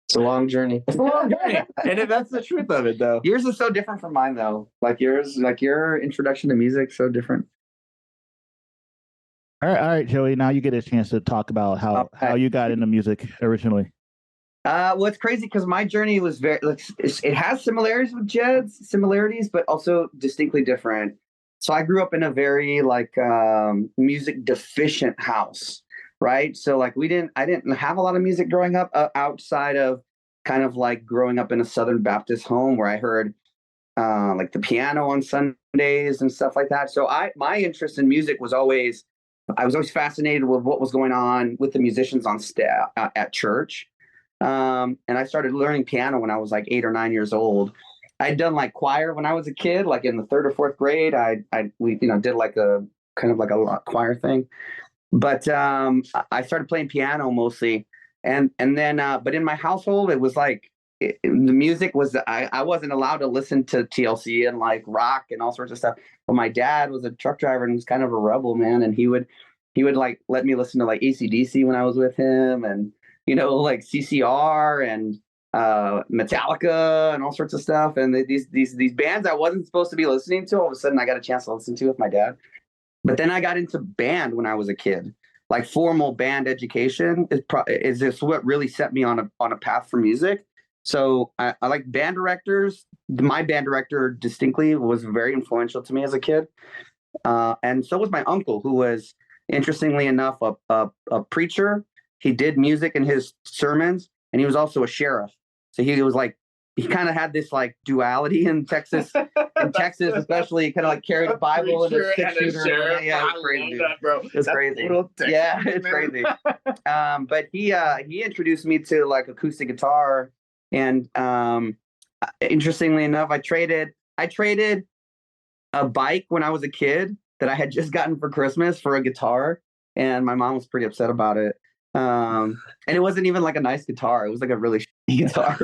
it's a long journey. It's a long journey. And that's the truth of it, though. Yours is so different from mine, though. Like your introduction to music, so different. All right, Joey. Now you get a chance to talk about how you got into music originally. Well, it's crazy because my journey was it has similarities with Jed's, but also distinctly different. So I grew up in a very music deficient house. Right. So I didn't have a lot of music growing up outside of kind of like growing up in a Southern Baptist home where I heard the piano on Sundays and stuff like that. So my interest in music was always fascinated with what was going on with the musicians on staff at church. And I started learning piano when I was 8 or 9 years old. I'd done choir when I was a kid, in the 3rd or 4th grade. We did a kind of a choir thing. But I started playing piano mostly, and then but in my household it was the music was I wasn't allowed to listen to TLC and rock and all sorts of stuff. But my dad was a truck driver and was kind of a rebel, man, and he would let me listen to AC/DC when I was with him, and CCR and Metallica and all sorts of stuff. And these bands I wasn't supposed to be listening to, all of a sudden I got a chance to listen to with my dad. But then I got into band when I was a kid. Formal band education is just what really set me on a path for music. So I like band directors. My band director distinctly was very influential to me as a kid. And so was my uncle, who was, interestingly enough, a preacher. He did music in his sermons, and he was also a sheriff. So he was he kind of had this duality in Texas, especially kind of carried a Bible and a 6-shooter. Yeah, it's crazy, dude. That, bro. It's crazy. Yeah, it's crazy. But he introduced me to acoustic guitar, and interestingly enough, I traded a bike when I was a kid that I had just gotten for Christmas for a guitar, and my mom was pretty upset about it. And it wasn't even a nice guitar. It was a really shitty guitar.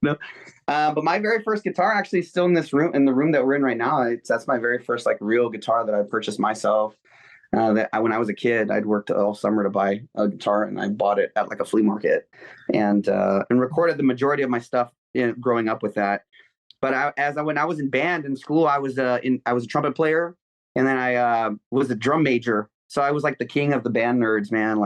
No. But my very first guitar actually is still in the room that we're in right now. That's my very first real guitar that I purchased myself. When I was a kid, I'd worked all summer to buy a guitar, and I bought it at a flea market, and recorded the majority of my stuff growing up with that. But when I was in band in school, I was a trumpet player, and then I was a drum major. So I was the king of the band nerds, man.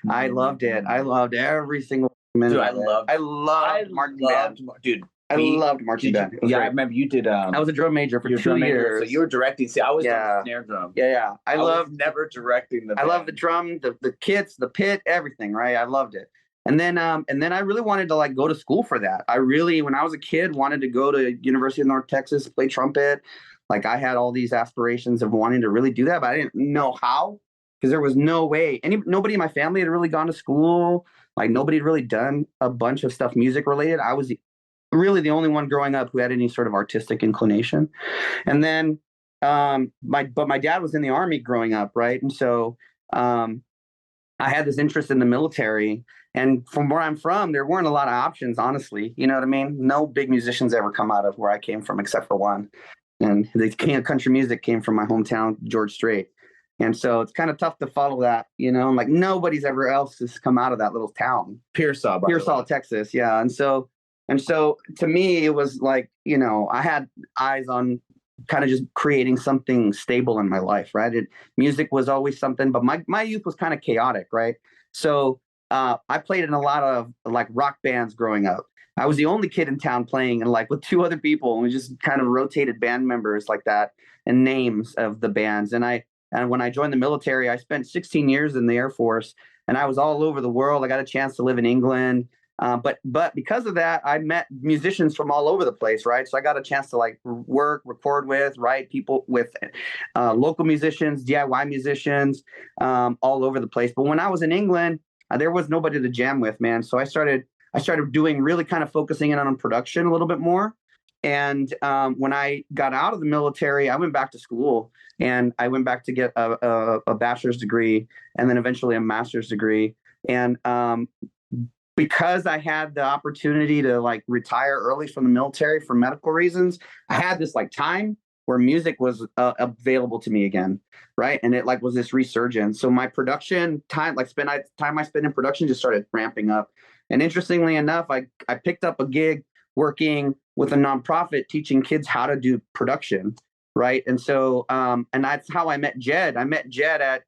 I loved it. I loved every single minute. Dude, I loved marching band. Dude, I loved marching band. Yeah, I remember you did. I was a drum major for 2 years. So you were directing. See, I was on the snare drum. Yeah. I loved never directing the band. I loved the drum, the kits, the pit, everything. Right, I loved it. And then I really wanted to go to school for that. I really, when I was a kid, wanted to go to University of North Texas, play trumpet. I had all these aspirations of wanting to really do that, but I didn't know how, because there was no way. Nobody in my family had really gone to school. Nobody had really done a bunch of stuff music related. I was really the only one growing up who had any sort of artistic inclination. And then my dad was in the Army growing up, right? And so I had this interest in the military. And from where I'm from, there weren't a lot of options, honestly. You know what I mean? No big musicians ever come out of where I came from, except for one. And the country music came from my hometown, George Strait. And so it's kind of tough to follow that, nobody's ever else has come out of that little town. Pearsall, Texas. Yeah. And so to me, it was I had eyes on kind of just creating something stable in my life. Right. Music was always something, but my youth was kind of chaotic. Right. So I played in a lot of rock bands growing up. I was the only kid in town playing, and like with two other people, and we just kind of rotated band members like that and names of the bands. And when I joined the military, I spent 16 years in the Air Force, and I was all over the world. I got a chance to live in England. But because of that, I met musicians from all over the place, right? So I got a chance to like work, record with, write people with local musicians, DIY musicians, all over the place. But when I was in England, there was nobody to jam with, man. So I started doing really kind of focusing in on production a little bit more. And when I got out of the military, I went back to school, and I went back to get a bachelor's degree and then eventually a master's degree. And because I had the opportunity to like retire early from the military for medical reasons, I had this like time where music was available to me again, right? And it like was this resurgence. So my production time, time I spent in production just started ramping up. And interestingly enough, I picked up a gig working with a nonprofit teaching kids how to do production, right? And so, and that's how I met Jed. I met Jed at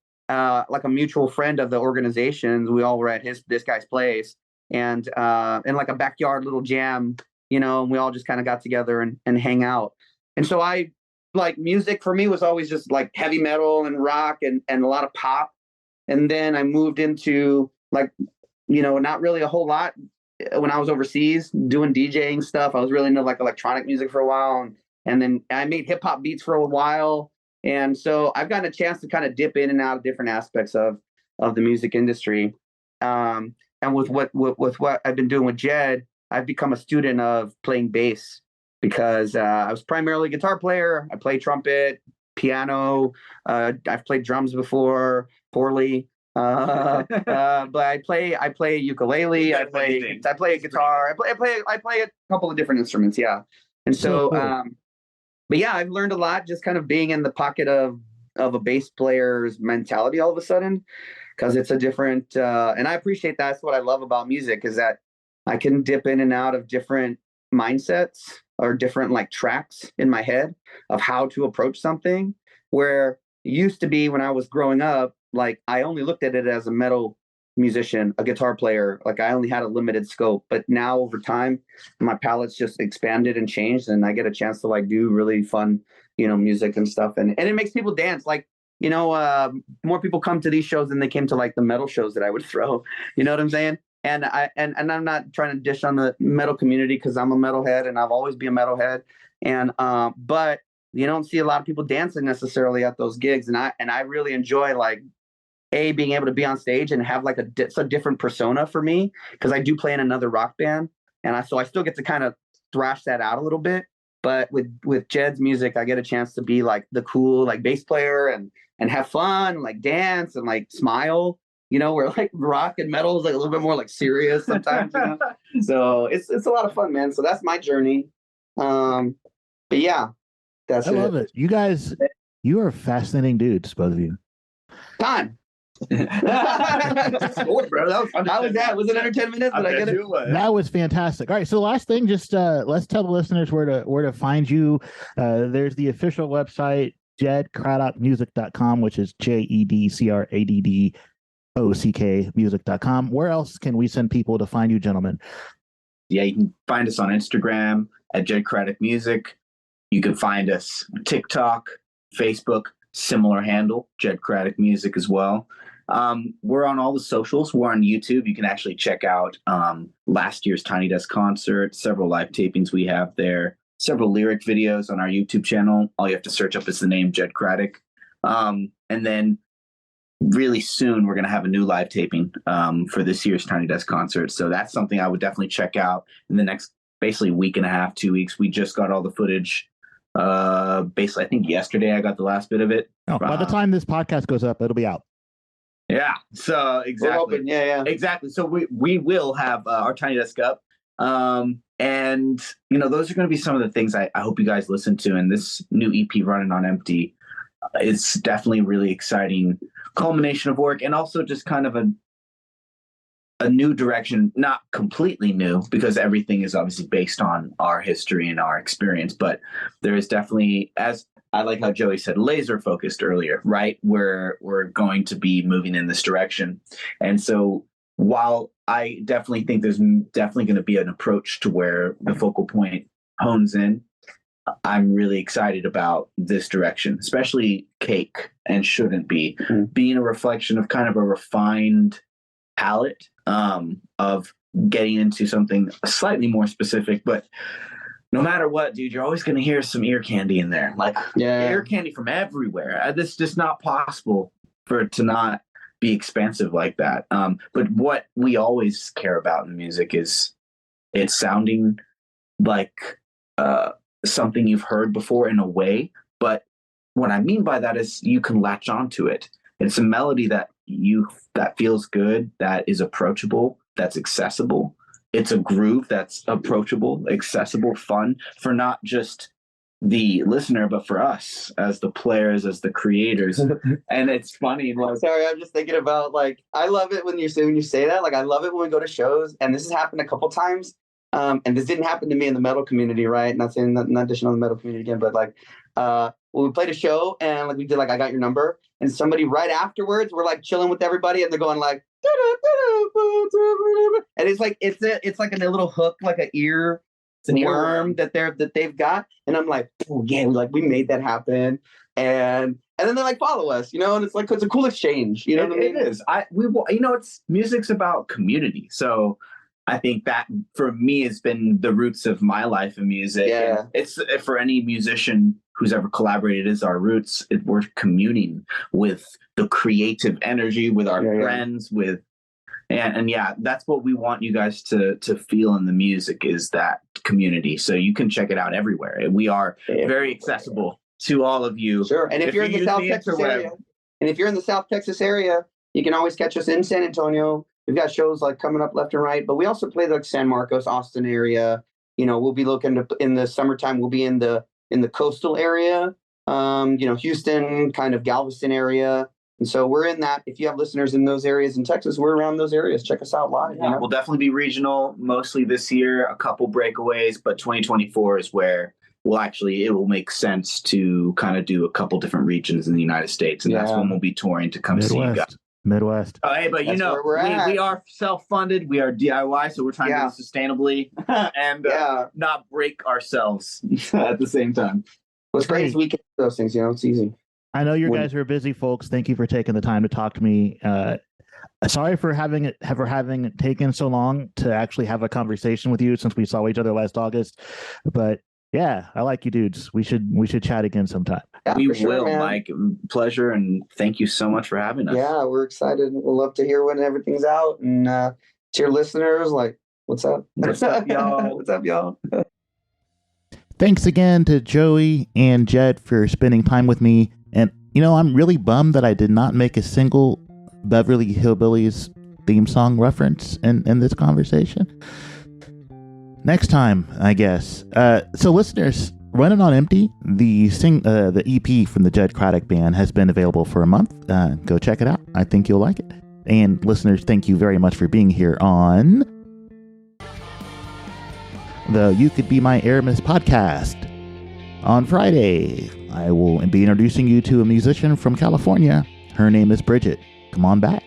like a mutual friend of the organizations. We all were at this guy's place, and in like a backyard little jam, and we all just kind of got together and hang out. And so I like music for me was always just like heavy metal and rock and a lot of pop. And then I moved into like, not really a whole lot when I was overseas doing DJing stuff. I was really into like electronic music for a while. And then I made hip hop beats for a while. And so I've gotten a chance to kind of dip in and out of different aspects of the music industry. And with what I've been doing with Jed, I've become a student of playing bass because I was primarily a guitar player. I play trumpet, piano. I've played drums before, poorly. But I play ukulele. I play a guitar. I play a couple of different instruments. Yeah. And so, but yeah, I've learned a lot just kind of being in the pocket of a bass player's mentality all of a sudden, because it's a different, and I appreciate that's what I love about music, is that I can dip in and out of different mindsets or different like tracks in my head of how to approach something, where it used to be when I was growing up, like I only looked at it as a metal musician, a guitar player, like I only had a limited scope. But now over time, my palettes just expanded and changed, and I get a chance to like do really fun, music and stuff. And it makes people dance. Like, more people come to these shows than they came to like the metal shows that I would throw. You know what I'm saying? And I'm not trying to dish on the metal community, because I'm a metalhead and I've always been a metalhead. And but you don't see a lot of people dancing necessarily at those gigs. And I really enjoy like being able to be on stage and have like it's a different persona for me, because I do play in another rock band, and so I still get to kind of thrash that out a little bit. But with Jed's music, I get a chance to be like the cool like bass player and have fun, like dance and like smile. Where like rock and metal is like a little bit more like serious sometimes. So it's a lot of fun, man. So that's my journey. But yeah, I love it. You guys, you are fascinating dudes, both of you. Time. Short, bro. How was that? Was it under 10 minutes? Did I get it? That was fantastic. All right. So the last thing, just let's tell the listeners where to find you. There's the official website, jedcraddockmusic.com, which is JEDCRADDOCK music.com. Where else can we send people to find you, gentlemen? Yeah, you can find us on Instagram at Jed Craddock Music. You can find us on TikTok, Facebook, similar handle, Jed Craddock Music as well. We're on all the socials. We're on YouTube. You can actually check out last year's Tiny Desk concert, several live tapings we have there, several lyric videos on our YouTube channel. All you have to search up is the name Jed Craddock. And then really soon we're going to have a new live taping for this year's Tiny Desk concert. So that's something I would definitely check out in the next basically week and a half, 2 weeks. We just got all the footage. Basically, I think yesterday I got the last bit of it. Oh, by the time this podcast goes up, it'll be out. Yeah. So exactly. Yeah. Exactly. So we will have our Tiny Desk up. And those are going to be some of the things I hope you guys listen to. And this new EP, Running on Empty, it's definitely really exciting culmination of work, and also just kind of a new direction, not completely new, because everything is obviously based on our history and our experience, but there is definitely, as I like how Joey said, laser focused earlier, right? We're going to be moving in this direction. And so while I definitely think there's definitely going to be an approach to where the focal point hones in. I'm really excited about this direction, especially Cake and Shouldn't Be, being a reflection of kind of a refined palette of getting into something slightly more specific. But no matter what, dude, you're always going to hear some ear candy in there, like ear candy from everywhere. It's just not possible for it to not be expansive like that. But what we always care about in music is it sounding like something you've heard before in a way. But what I mean by that is you can latch onto it. It's a melody that feels good, that is approachable, that's accessible. It's a groove that's approachable, accessible, fun for not just the listener, but for us as the players, as the creators. And it's funny. Like, sorry, I'm just thinking about, like, I love it when you say that. Like, I love it when we go to shows, and this has happened a couple times. And this didn't happen to me in the metal community, right? Not dishing on the metal community again, but like when we played a show and like we did like I Got Your Number, and somebody right afterwards we're like chilling with everybody and they're going like, and it's like it's like a little hook, like an ear. It's an worm that they've got, and I'm like, oh yeah, we made that happen, and then they like follow us, and it's like it's a cool exchange, what I mean? It is. It's music's about community, so I think that for me has been the roots of my life in music. Yeah, and it's for any musician who's ever collaborated, is our roots. We're communing with the creative energy, with our friends, with. And yeah, that's what we want you guys to feel in the music, is that community. So you can check it out everywhere. We are very accessible to all of you. Sure. And if you're in the South Texas area, you can always catch us in San Antonio. We've got shows like coming up left and right, but we also play like San Marcos, Austin area. We'll be looking to, in the summertime, we'll be in the coastal area, Houston, kind of Galveston area. And so we're in that. If you have listeners in those areas in Texas, we're around those areas. Check us out live. Yeah, we'll definitely be regional, mostly this year, a couple breakaways, but 2024 is where it will make sense to kind of do a couple different regions in the United States. And that's when we'll be touring to come see you guys. Midwest. Oh, hey, but we are self-funded. We are DIY, so we're trying to do it sustainably and not break ourselves at the same time. What's great is we can do those things, it's easy. I know you guys are busy, folks. Thank you for taking the time to talk to me. Sorry for having taken so long to actually have a conversation with you since we saw each other last August. But yeah, I like you dudes. We should chat again sometime. Yeah, we will, man. Mike. Pleasure, and thank you so much for having us. Yeah, we're excited. We'll love to hear when everything's out. And to your listeners, like, what's up? What's up, y'all? What's up, y'all? Thanks again to Joey and Jed for spending time with me. And, I'm really bummed that I did not make a single Beverly Hillbillies theme song reference in this conversation. Next time, I guess. So listeners, Running on Empty, the EP from the Jed Craddock Band, has been available for a month. Go check it out. I think you'll like it. And listeners, thank you very much for being here on the You Could Be My Aramis podcast. On Friday, I will be introducing you to a musician from California. Her name is Bridget. Come on back.